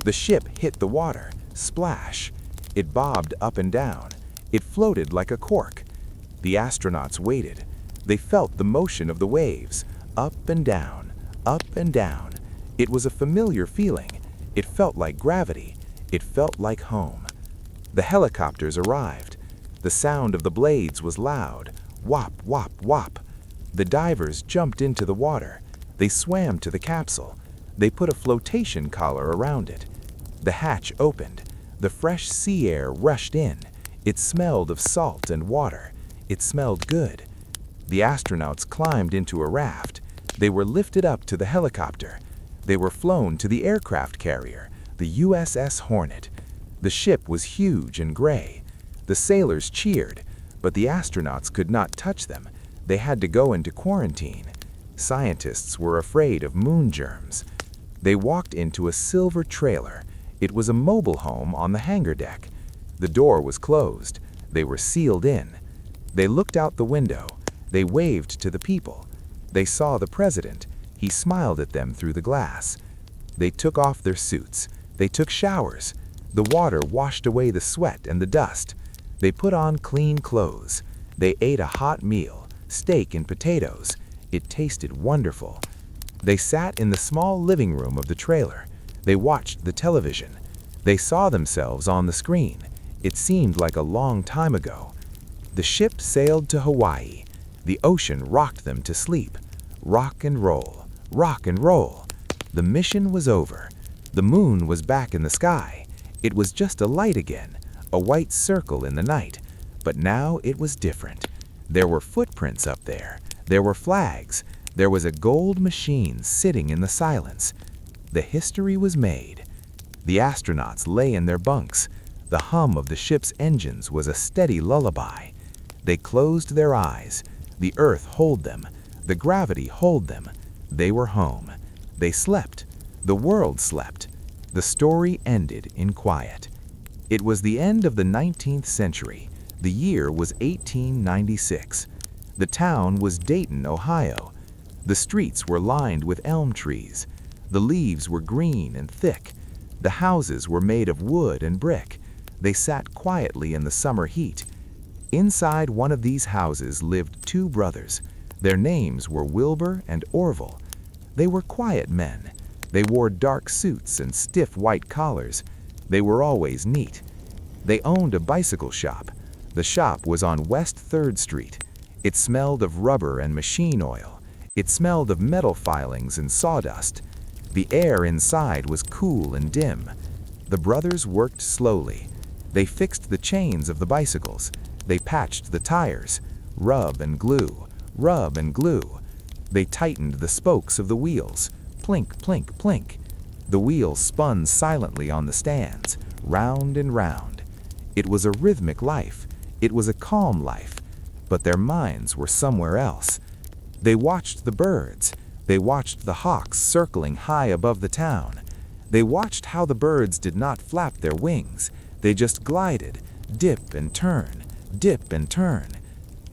The ship hit the water, splash. It bobbed up and down. It floated like a cork. The astronauts waited. They felt the motion of the waves, up and down, up and down. It was a familiar feeling. It felt like gravity. It felt like home. The helicopters arrived. The sound of the blades was loud. Whop, whop, whop. The divers jumped into the water. They swam to the capsule. They put a flotation collar around it. The hatch opened. The fresh sea air rushed in. It smelled of salt and water. It smelled good. The astronauts climbed into a raft. They were lifted up to the helicopter. They were flown to the aircraft carrier, the USS Hornet. The ship was huge and gray. The sailors cheered, but the astronauts could not touch them. They had to go into quarantine. Scientists were afraid of moon germs. They walked into a silver trailer. It was a mobile home on the hangar deck. The door was closed. They were sealed in. They looked out the window. They waved to the people. They saw the president. He smiled at them through the glass. They took off their suits. They took showers. The water washed away the sweat and the dust. They put on clean clothes. They ate a hot meal, steak and potatoes. It tasted wonderful. They sat in the small living room of the trailer. They watched the television. They saw themselves on the screen. It seemed like a long time ago. The ship sailed to Hawaii. The ocean rocked them to sleep. Rock and roll, rock and roll. The mission was over. The moon was back in the sky. It was just a light again, a white circle in the night. But now it was different. There were footprints up there. There were flags. There was a gold machine sitting in the silence. The history was made. The astronauts lay in their bunks. The hum of the ship's engines was a steady lullaby. They closed their eyes. The earth hold them. The gravity hold them. They were home. They slept. The world slept. The story ended in quiet. It was the end of the 19th century. The year was 1896. The town was Dayton, Ohio. The streets were lined with elm trees. The leaves were green and thick. The houses were made of wood and brick. They sat quietly in the summer heat. Inside one of these houses lived 2 brothers. Their names were Wilbur and Orville. They were quiet men. They wore dark suits and stiff white collars. They were always neat. They owned a bicycle shop. The shop was on West 3rd Street. It smelled of rubber and machine oil. It smelled of metal filings and sawdust. The air inside was cool and dim. The brothers worked slowly. They fixed the chains of the bicycles. They patched the tires. Rub and glue. Rub and glue. They tightened the spokes of the wheels. Plink, plink, plink. The wheels spun silently on the stands, round and round. It was a rhythmic life. It was a calm life. But their minds were somewhere else. They watched the birds. They watched the hawks circling high above the town. They watched how the birds did not flap their wings. They just glided, dip and turn, dip and turn.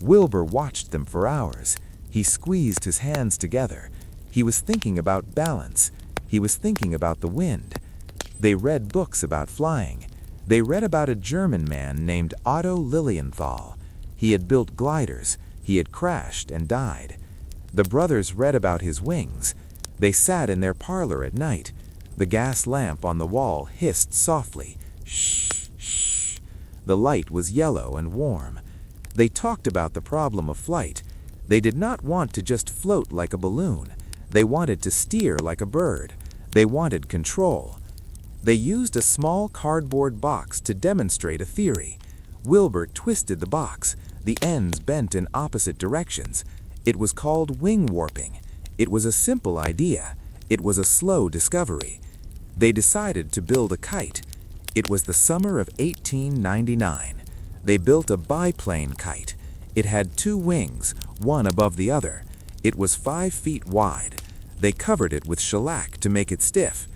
Wilbur watched them for hours. He squeezed his hands together. He was thinking about balance. He was thinking about the wind. They read books about flying. They read about a German man named Otto Lilienthal. He had built gliders. He had crashed and died. The brothers read about his wings. They sat in their parlor at night. The gas lamp on the wall hissed softly. Shh, shh. The light was yellow and warm. They talked about the problem of flight. They did not want to just float like a balloon. They wanted to steer like a bird. They wanted control. They used a small cardboard box to demonstrate a theory. Wilbur twisted the box. The ends bent in opposite directions. It was called wing warping. It was a simple idea. It was a slow discovery. They decided to build a kite. It was the summer of 1899. They built a biplane kite. It had 2 wings, one above the other. It was 5 feet wide. They covered it with shellac to make it stiff.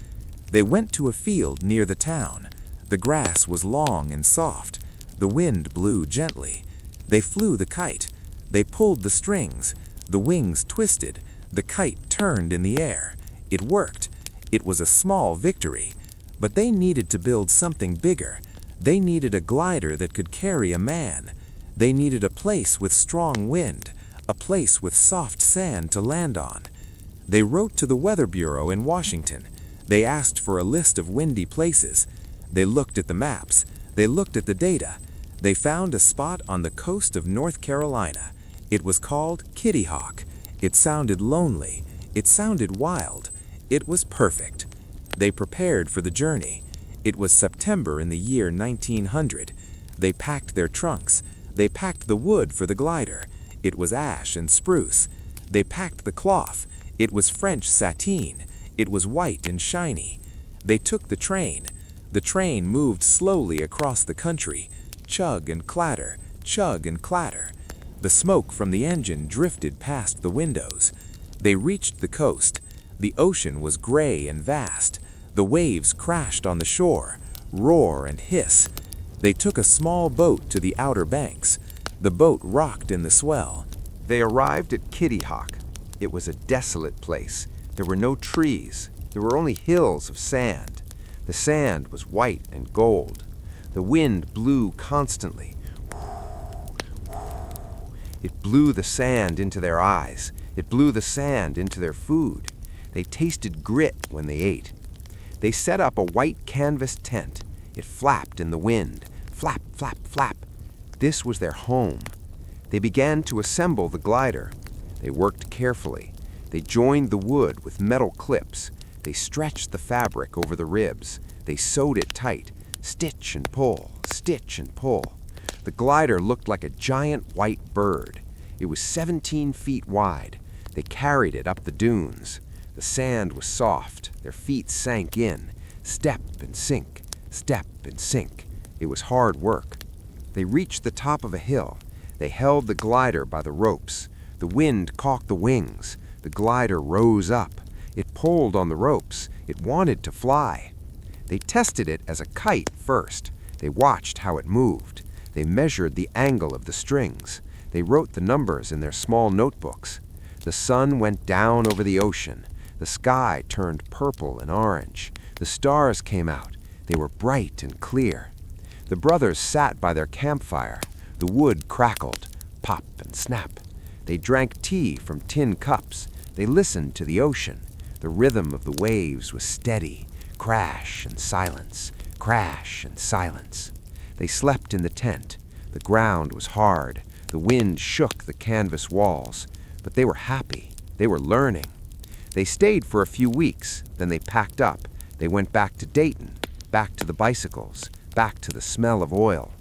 They went to a field near the town. The grass was long and soft. The wind blew gently. They flew the kite. They pulled the strings. The wings twisted. The kite turned in the air. It worked. It was a small victory. But they needed to build something bigger. They needed a glider that could carry a man. They needed a place with strong wind, a place with soft sand to land on. They wrote to the Weather Bureau in Washington. They asked for a list of windy places. They looked at the maps. They looked at the data. They found a spot on the coast of North Carolina. It was called Kitty Hawk. It sounded lonely. It sounded wild. It was perfect. They prepared for the journey. It was September in the year 1900. They packed their trunks. They packed the wood for the glider. It was ash and spruce. They packed the cloth. It was French sateen. It was white and shiny. They took the train. The train moved slowly across the country. Chug and clatter, chug and clatter. The smoke from the engine drifted past the windows. They reached the coast. The ocean was gray and vast. The waves crashed on the shore, roar and hiss. They took a small boat to the outer banks. The boat rocked in the swell. They arrived at Kitty Hawk. It was a desolate place. There were no trees. There were only hills of sand. The sand was white and gold. The wind blew constantly. It blew the sand into their eyes. It blew the sand into their food. They tasted grit when they ate. They set up a white canvas tent. It flapped in the wind. Flap, flap, flap. This was their home. They began to assemble the glider. They worked carefully. They joined the wood with metal clips. They stretched the fabric over the ribs. They sewed it tight. Stitch and pull, stitch and pull. The glider looked like a giant white bird. It was 17 feet wide. They carried it up the dunes. The sand was soft. Their feet sank in. Step and sink, step and sink. It was hard work. They reached the top of a hill. They held the glider by the ropes. The wind caught the wings. The glider rose up. It pulled on the ropes. It wanted to fly. They tested it as a kite first. They watched how it moved. They measured the angle of the strings. They wrote the numbers in their small notebooks. The sun went down over the ocean. The sky turned purple and orange. The stars came out. They were bright and clear. The brothers sat by their campfire. The wood crackled, pop and snap. They drank tea from tin cups. They listened to the ocean. The rhythm of the waves was steady. Crash and silence, crash and silence. They slept in the tent. The ground was hard. The wind shook the canvas walls. But they were happy. They were learning. They stayed for a few weeks. Then they packed up. They went back to Dayton, back to the bicycles, back to the smell of oil.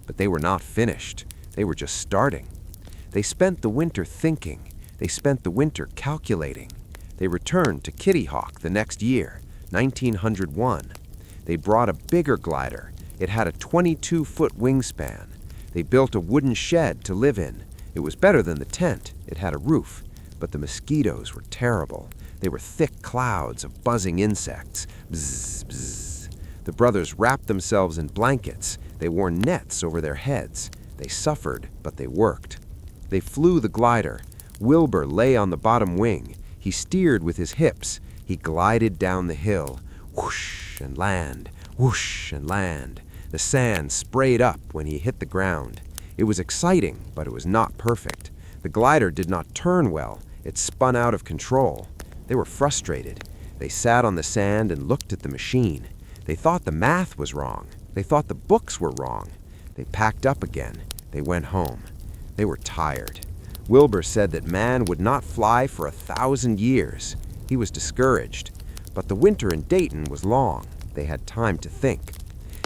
But they were not finished. They were just starting. They spent the winter thinking. They spent the winter calculating. They returned to Kitty Hawk the next year, 1901. They brought a bigger glider. It had a 22-foot wingspan. They built a wooden shed to live in. It was better than the tent. It had a roof. But the mosquitoes were terrible. They were thick clouds of buzzing insects. Bzz, bzz. The brothers wrapped themselves in blankets. They wore nets over their heads. They suffered, but they worked. They flew the glider. Wilbur lay on the bottom wing. He steered with his hips. He glided down the hill. Whoosh and land, whoosh and land. The sand sprayed up when he hit the ground. It was exciting, but it was not perfect. The glider did not turn well. It spun out of control. They were frustrated. They sat on the sand and looked at the machine. They thought the math was wrong. They thought the books were wrong. They packed up again. They went home. They were tired. Wilbur said that man would not fly for 1,000 years. He was discouraged. But the winter in Dayton was long. They had time to think.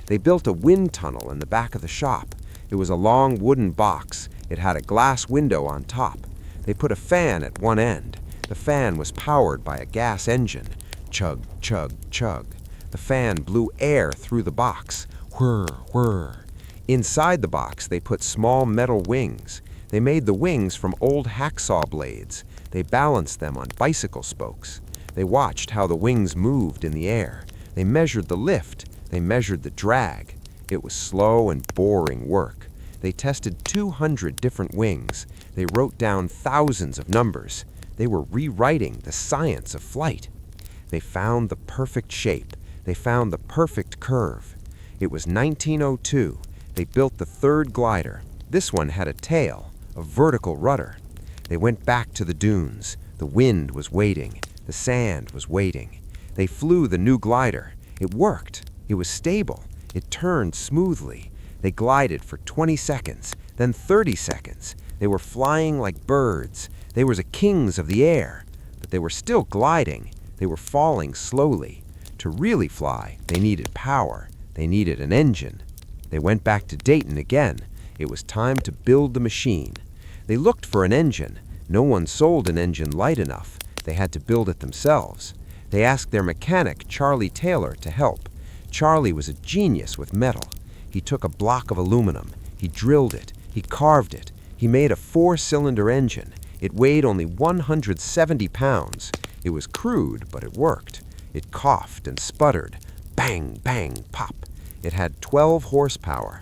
They built a wind tunnel in the back of the shop. It was a long wooden box. It had a glass window on top. They put a fan at one end. The fan was powered by a gas engine. Chug, chug, chug. The fan blew air through the box. Whir, whir. Inside the box, they put small metal wings. They made the wings from old hacksaw blades. They balanced them on bicycle spokes. They watched how the wings moved in the air. They measured the lift. They measured the drag. It was slow and boring work. They tested 200 different wings. They wrote down thousands of numbers. They were rewriting the science of flight. They found the perfect shape. They found the perfect curve. It was 1902. They built the third glider. This one had a tail, a vertical rudder. They went back to the dunes. The wind was waiting. The sand was waiting. They flew the new glider. It worked. It was stable. It turned smoothly. They glided for 20 seconds, then 30 seconds. They were flying like birds. They were the kings of the air. But they were still gliding. They were falling slowly. To really fly, they needed power. They needed an engine. They went back to Dayton again. It was time to build the machine. They looked for an engine. No one sold an engine light enough. They had to build it themselves. They asked their mechanic, Charlie Taylor, to help. Charlie was a genius with metal. He took a block of aluminum. He drilled it. He carved it. He made a 4-cylinder engine. It weighed only 170 pounds. It was crude, but it worked. It coughed and sputtered. Bang, bang, pop. It had 12 horsepower.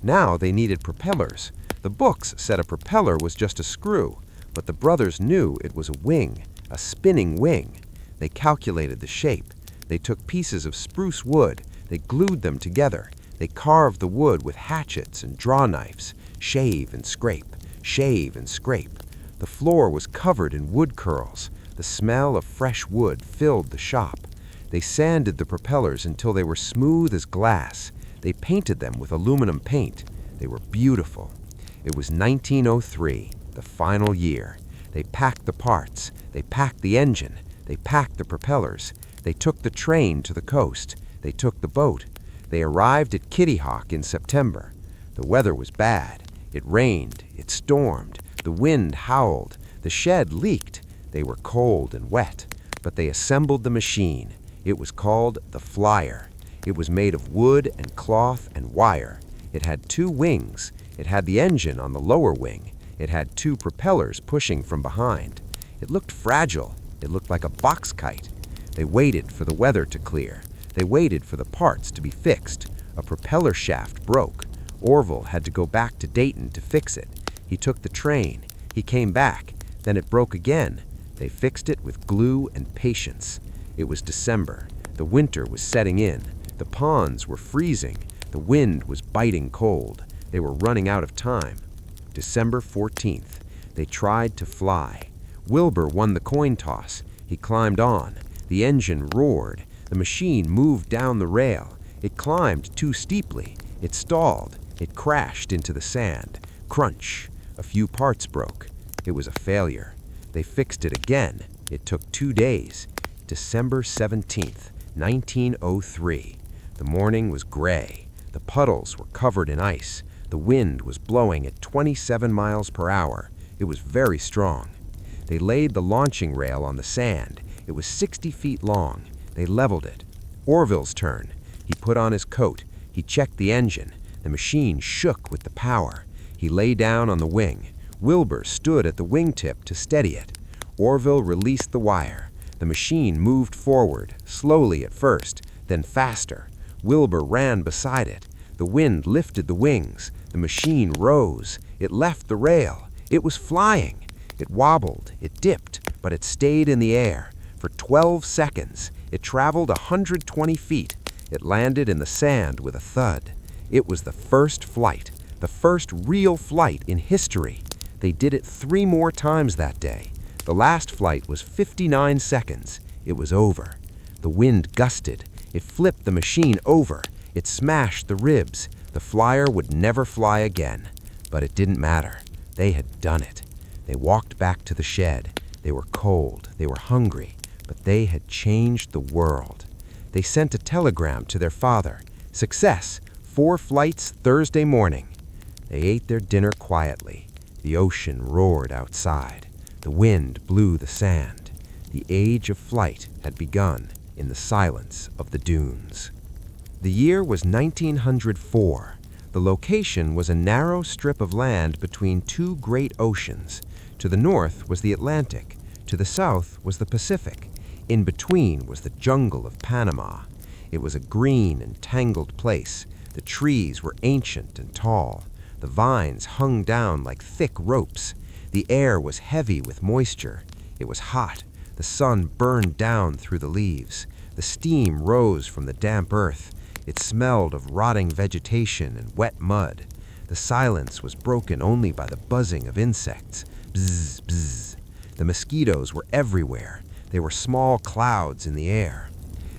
Now they needed propellers. The books said a propeller was just a screw, but the brothers knew it was a wing, a spinning wing. They calculated the shape. They took pieces of spruce wood. They glued them together. They carved the wood with hatchets and draw knives. Shave and scrape. Shave and scrape. The floor was covered in wood curls. The smell of fresh wood filled the shop. They sanded the propellers until they were smooth as glass. They painted them with aluminum paint. They were beautiful. It was 1903, the final year. They packed the parts. They packed the engine. They packed the propellers. They took the train to the coast. They took the boat. They arrived at Kitty Hawk in September. The weather was bad. It rained. It stormed. The wind howled. The shed leaked. They were cold and wet. But they assembled the machine. It was called the Flyer. It was made of wood and cloth and wire. It had 2 wings. It had the engine on the lower wing. It had 2 propellers pushing from behind. It looked fragile. It looked like a box kite. They waited for the weather to clear. They waited for the parts to be fixed. A propeller shaft broke. Orville had to go back to Dayton to fix it. He took the train. He came back. Then it broke again. They fixed it with glue and patience. It was December. The winter was setting in. The ponds were freezing. The wind was biting cold. They were running out of time. December 14th. They tried to fly. Wilbur won the coin toss. He climbed on. The engine roared. The machine moved down the rail. It climbed too steeply. It stalled. It crashed into the sand. Crunch. A few parts broke. It was a failure. They fixed it again. It took 2 days. December 17th, 1903. The morning was gray. The puddles were covered in ice. The wind was blowing at 27 miles per hour. It was very strong. They laid the launching rail on the sand. It was 60 feet long. They leveled it. Orville's turn. He put on his coat. He checked the engine. The machine shook with the power. He lay down on the wing. Wilbur stood at the wingtip to steady it. Orville released the wire. The machine moved forward, slowly at first, then faster. Wilbur ran beside it. The wind lifted the wings. The machine rose. It left the rail. It was flying. It wobbled. It dipped, but it stayed in the air. For 12 seconds, it traveled 120 feet. It landed in the sand with a thud. It was the first flight, the first real flight in history. They did it 3 more times that day. The last flight was 59 seconds. It was over. The wind gusted. It flipped the machine over. It smashed the ribs. The flyer would never fly again. But it didn't matter. They had done it. They walked back to the shed. They were cold. They were hungry. But they had changed the world. They sent a telegram to their father. Success. 4 flights Thursday morning. They ate their dinner quietly. The ocean roared outside. The wind blew the sand. The age of flight had begun in the silence of the dunes. The year was 1904. The location was a narrow strip of land between 2 great oceans. To the north was the Atlantic. To the south was the Pacific. In between was the jungle of Panama. It was a green and tangled place. The trees were ancient and tall. The vines hung down like thick ropes. The air was heavy with moisture. It was hot. The sun burned down through the leaves. The steam rose from the damp earth. It smelled of rotting vegetation and wet mud. The silence was broken only by the buzzing of insects. Bzz, bzz. The mosquitoes were everywhere. They were small clouds in the air.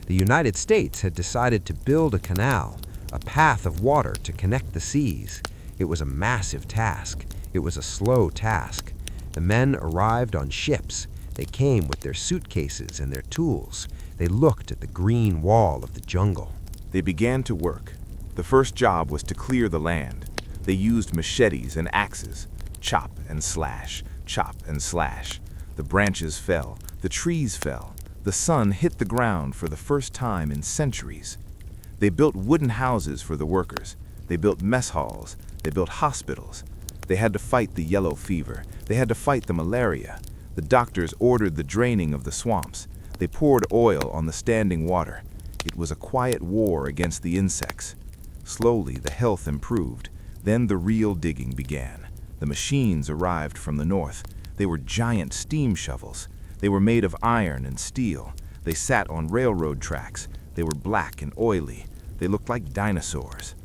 The United States had decided to build a canal, a path of water to connect the seas. It was a massive task. It was a slow task. The men arrived on ships. They came with their suitcases and their tools. They looked at the green wall of the jungle. They began to work. The first job was to clear the land. They used machetes and axes. Chop and slash, chop and slash. The branches fell. The trees fell. The sun hit the ground for the first time in centuries. They built wooden houses for the workers. They built mess halls. They built hospitals. They had to fight the yellow fever. They had to fight the malaria. The doctors ordered the draining of the swamps. They poured oil on the standing water. It was a quiet war against the insects. Slowly, the health improved. Then the real digging began. The machines arrived from the north. They were giant steam shovels. They were made of iron and steel. They sat on railroad tracks. They were black and oily. They looked like dinosaurs.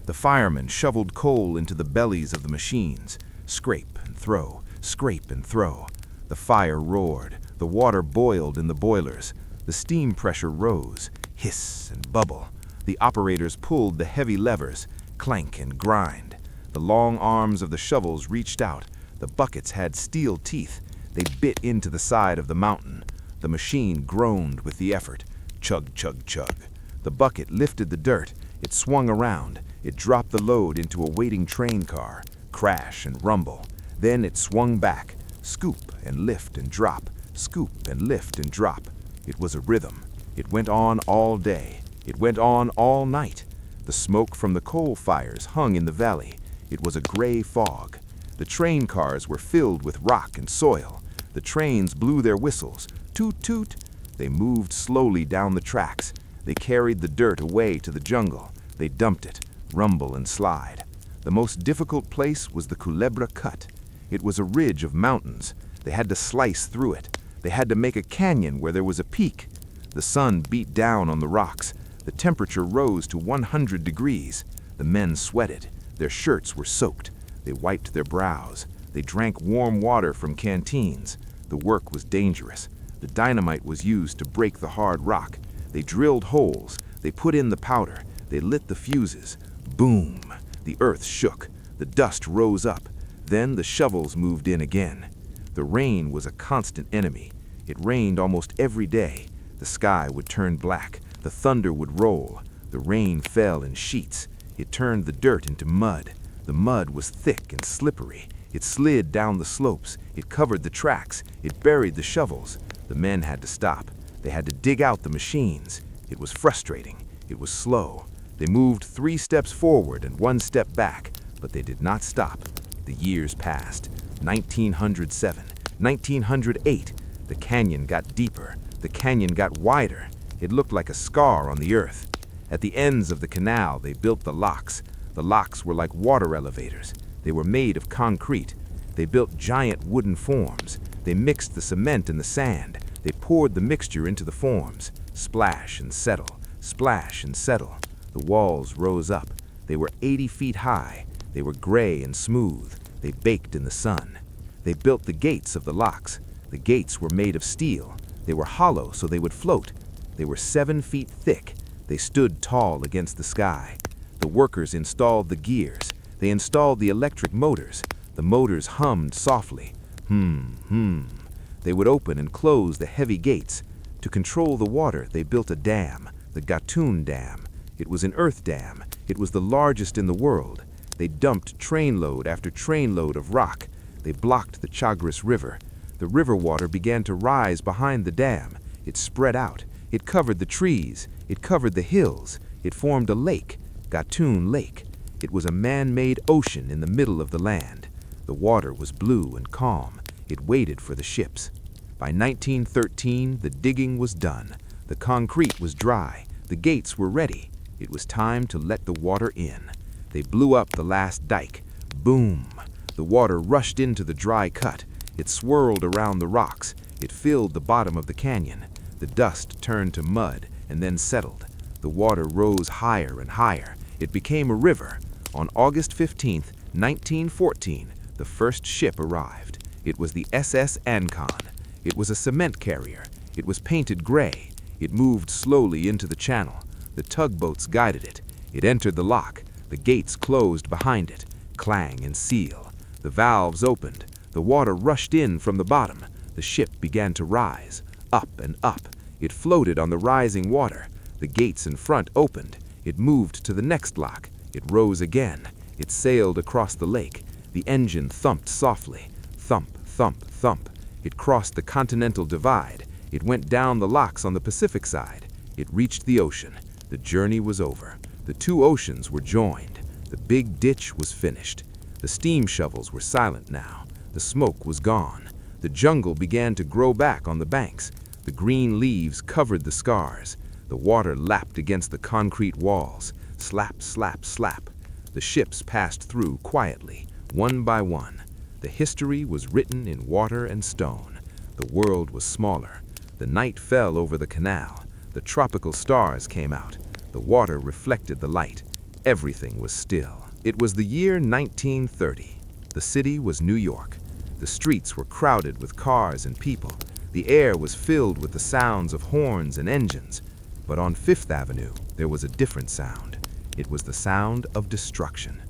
The firemen shoveled coal into the bellies of the machines. Scrape and throw, scrape and throw. The fire roared. The water boiled in the boilers. The steam pressure rose, hiss and bubble. The operators pulled the heavy levers, clank and grind. The long arms of the shovels reached out. The buckets had steel teeth. They bit into the side of the mountain. The machine groaned with the effort. Chug, chug, chug. The bucket lifted the dirt. It swung around. It dropped the load into a waiting train car. Crash and rumble. Then it swung back. Scoop and lift and drop. Scoop and lift and drop. It was a rhythm. It went on all day. It went on all night. The smoke from the coal fires hung in the valley. It was a gray fog. The train cars were filled with rock and soil. The trains blew their whistles. Toot, toot. They moved slowly down the tracks. They carried the dirt away to the jungle. They dumped it, rumble and slide. The most difficult place was the Culebra Cut. It was a ridge of mountains. They had to slice through it. They had to make a canyon where there was a peak. The sun beat down on the rocks. The temperature rose to 100 degrees. The men sweated. Their shirts were soaked. They wiped their brows. They drank warm water from canteens. The work was dangerous. The dynamite was used to break the hard rock. They drilled holes. They put in the powder. They lit the fuses. Boom! The earth shook. The dust rose up. Then the shovels moved in again. The rain was a constant enemy. It rained almost every day. The sky would turn black. The thunder would roll. The rain fell in sheets. It turned the dirt into mud. The mud was thick and slippery. It slid down the slopes. It covered the tracks. It buried the shovels. The men had to stop. They had to dig out the machines. It was frustrating. It was slow. They moved 3 steps forward and 1 step back, but they did not stop. The years passed. 1907, 1908. The canyon got deeper. The canyon got wider. It looked like a scar on the earth. At the ends of the canal, they built the locks. The locks were like water elevators. They were made of concrete. They built giant wooden forms. They mixed the cement and the sand. They poured the mixture into the forms. Splash and settle, splash and settle. The walls rose up. They were 80 feet high. They were gray and smooth. They baked in the sun. They built the gates of the locks. The gates were made of steel. They were hollow so they would float. They were 7 feet thick. They stood tall against the sky. The workers installed the gears. They installed the electric motors. The motors hummed softly. They would open and close the heavy gates. To control the water, they built a dam, the Gatun Dam. It was an earth dam. It was the largest in the world. They dumped trainload after trainload of rock. They blocked the Chagres River. The river water began to rise behind the dam. It spread out. It covered the trees. It covered the hills. It formed a lake, Gatun Lake. It was a man-made ocean in the middle of the land. The water was blue and calm. It waited for the ships. By 1913, the digging was done. The concrete was dry. The gates were ready. It was time to let the water in. They blew up the last dike. Boom! The water rushed into the dry cut. It swirled around the rocks. It filled the bottom of the canyon. The dust turned to mud and then settled. The water rose higher and higher. It became a river. On August 15, 1914, the first ship arrived. It was the SS Ancon. It was a cement carrier. It was painted gray. It moved slowly into the channel. The tugboats guided it. It entered the lock. The gates closed behind it. Clang and seal. The valves opened. The water rushed in from the bottom. The ship began to rise. Up and up. It floated on the rising water. The gates in front opened. It moved to the next lock. It rose again. It sailed across the lake. The engine thumped softly. Thump, thump, thump. It crossed the continental divide. It went down the locks on the Pacific side. It reached the ocean. The journey was over. The two oceans were joined. The big ditch was finished. The steam shovels were silent now. The smoke was gone. The jungle began to grow back on the banks. The green leaves covered the scars. The water lapped against the concrete walls. Slap, slap, slap. The ships passed through quietly, one by one. The history was written in water and stone. The world was smaller. The night fell over the canal. The tropical stars came out. The water reflected the light. Everything was still. It was the year 1930. The city was New York. The streets were crowded with cars and people. The air was filled with the sounds of horns and engines. But on Fifth Avenue, there was a different sound. It was the sound of destruction.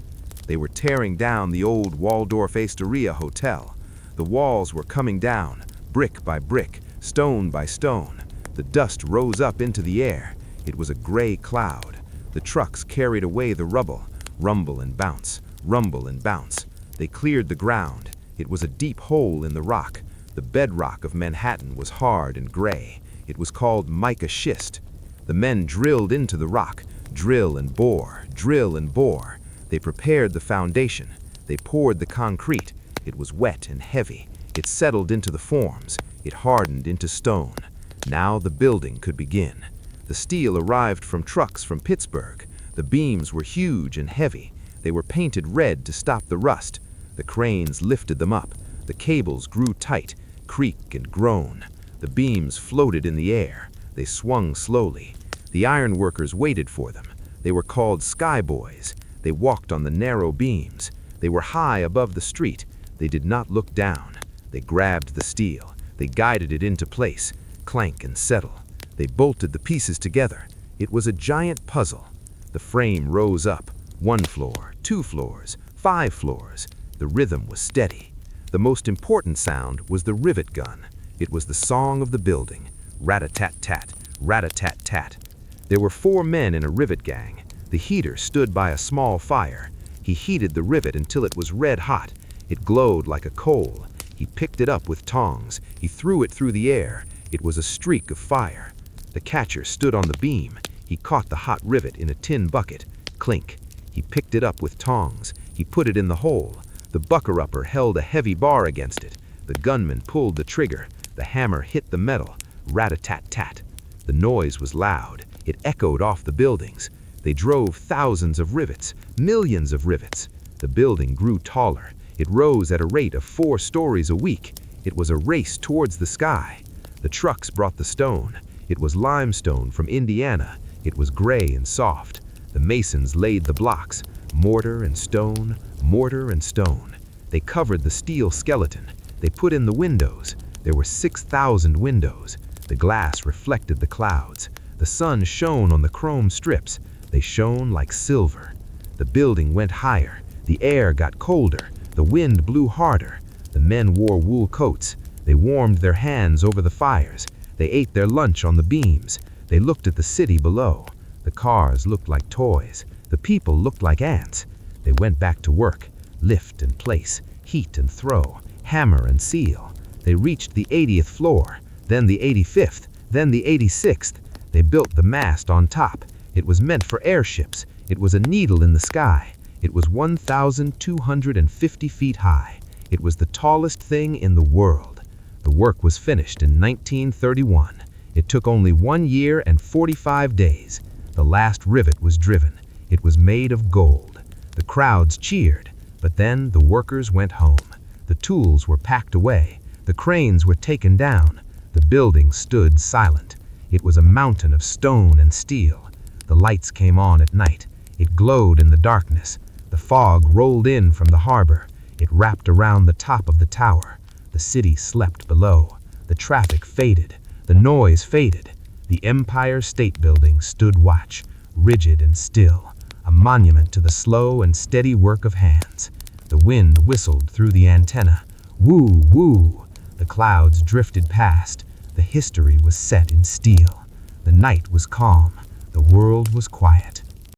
They were tearing down the old Waldorf Astoria Hotel. The walls were coming down, brick by brick, stone by stone. The dust rose up into the air. It was a gray cloud. The trucks carried away the rubble. Rumble and bounce, rumble and bounce. They cleared the ground. It was a deep hole in the rock. The bedrock of Manhattan was hard and gray. It was called mica schist. The men drilled into the rock, drill and bore, drill and bore. They prepared the foundation. They poured the concrete. It was wet and heavy. It settled into the forms. It hardened into stone. Now the building could begin. The steel arrived from trucks from Pittsburgh. The beams were huge and heavy. They were painted red to stop the rust. The cranes lifted them up. The cables grew tight, creak and groan. The beams floated in the air. They swung slowly. The iron workers waited for them. They were called sky boys. They walked on the narrow beams. They were high above the street. They did not look down. They grabbed the steel. They guided it into place. Clank and settle. They bolted the pieces together. It was a giant puzzle. The frame rose up. 1 floor, 2 floors, 5 floors. The rhythm was steady. The most important sound was the rivet gun. It was the song of the building. Rat-a-tat-tat, rat-a-tat-tat. There were 4 men in a rivet gang. The heater stood by a small fire. He heated the rivet until it was red hot. It glowed like a coal. He picked it up with tongs. He threw it through the air. It was a streak of fire. The catcher stood on the beam. He caught the hot rivet in a tin bucket. Clink. He picked it up with tongs. He put it in the hole. The bucker-upper held a heavy bar against it. The gunman pulled the trigger. The hammer hit the metal. rat-a-tat-tat. The noise was loud. It echoed off the buildings. They drove thousands of rivets, millions of rivets. The building grew taller. It rose at a rate of 4 stories a week. It was a race towards the sky. The trucks brought the stone. It was limestone from Indiana. It was gray and soft. The masons laid the blocks, mortar and stone, mortar and stone. They covered the steel skeleton. They put in the windows. There were 6,000 windows. The glass reflected the clouds. The sun shone on the chrome strips. They shone like silver. The building went higher. The air got colder. The wind blew harder. The men wore wool coats. They warmed their hands over the fires. They ate their lunch on the beams. They looked at the city below. The cars looked like toys. The people looked like ants. They went back to work. Lift and place, heat and throw, hammer and seal. They reached the 80th floor, then the 85th, then the 86th. They built the mast on top. It was meant for airships. It was a needle in the sky. It was 1,250 feet high. It was the tallest thing in the world. The work was finished in 1931. It took only 1 year and 45 days. The last rivet was driven. It was made of gold. The crowds cheered, but then the workers went home. The tools were packed away. The cranes were taken down. The building stood silent. It was a mountain of stone and steel. The lights came on at night. It glowed in the darkness. The fog rolled in from the harbor. It wrapped around the top of the tower. The city slept below. The traffic faded. The noise faded. The Empire State Building stood watch, rigid and still, a monument to the slow and steady work of hands. The wind whistled through the antenna. Woo, woo. The clouds drifted past. The history was set in steel. The night was calm. The world was quiet.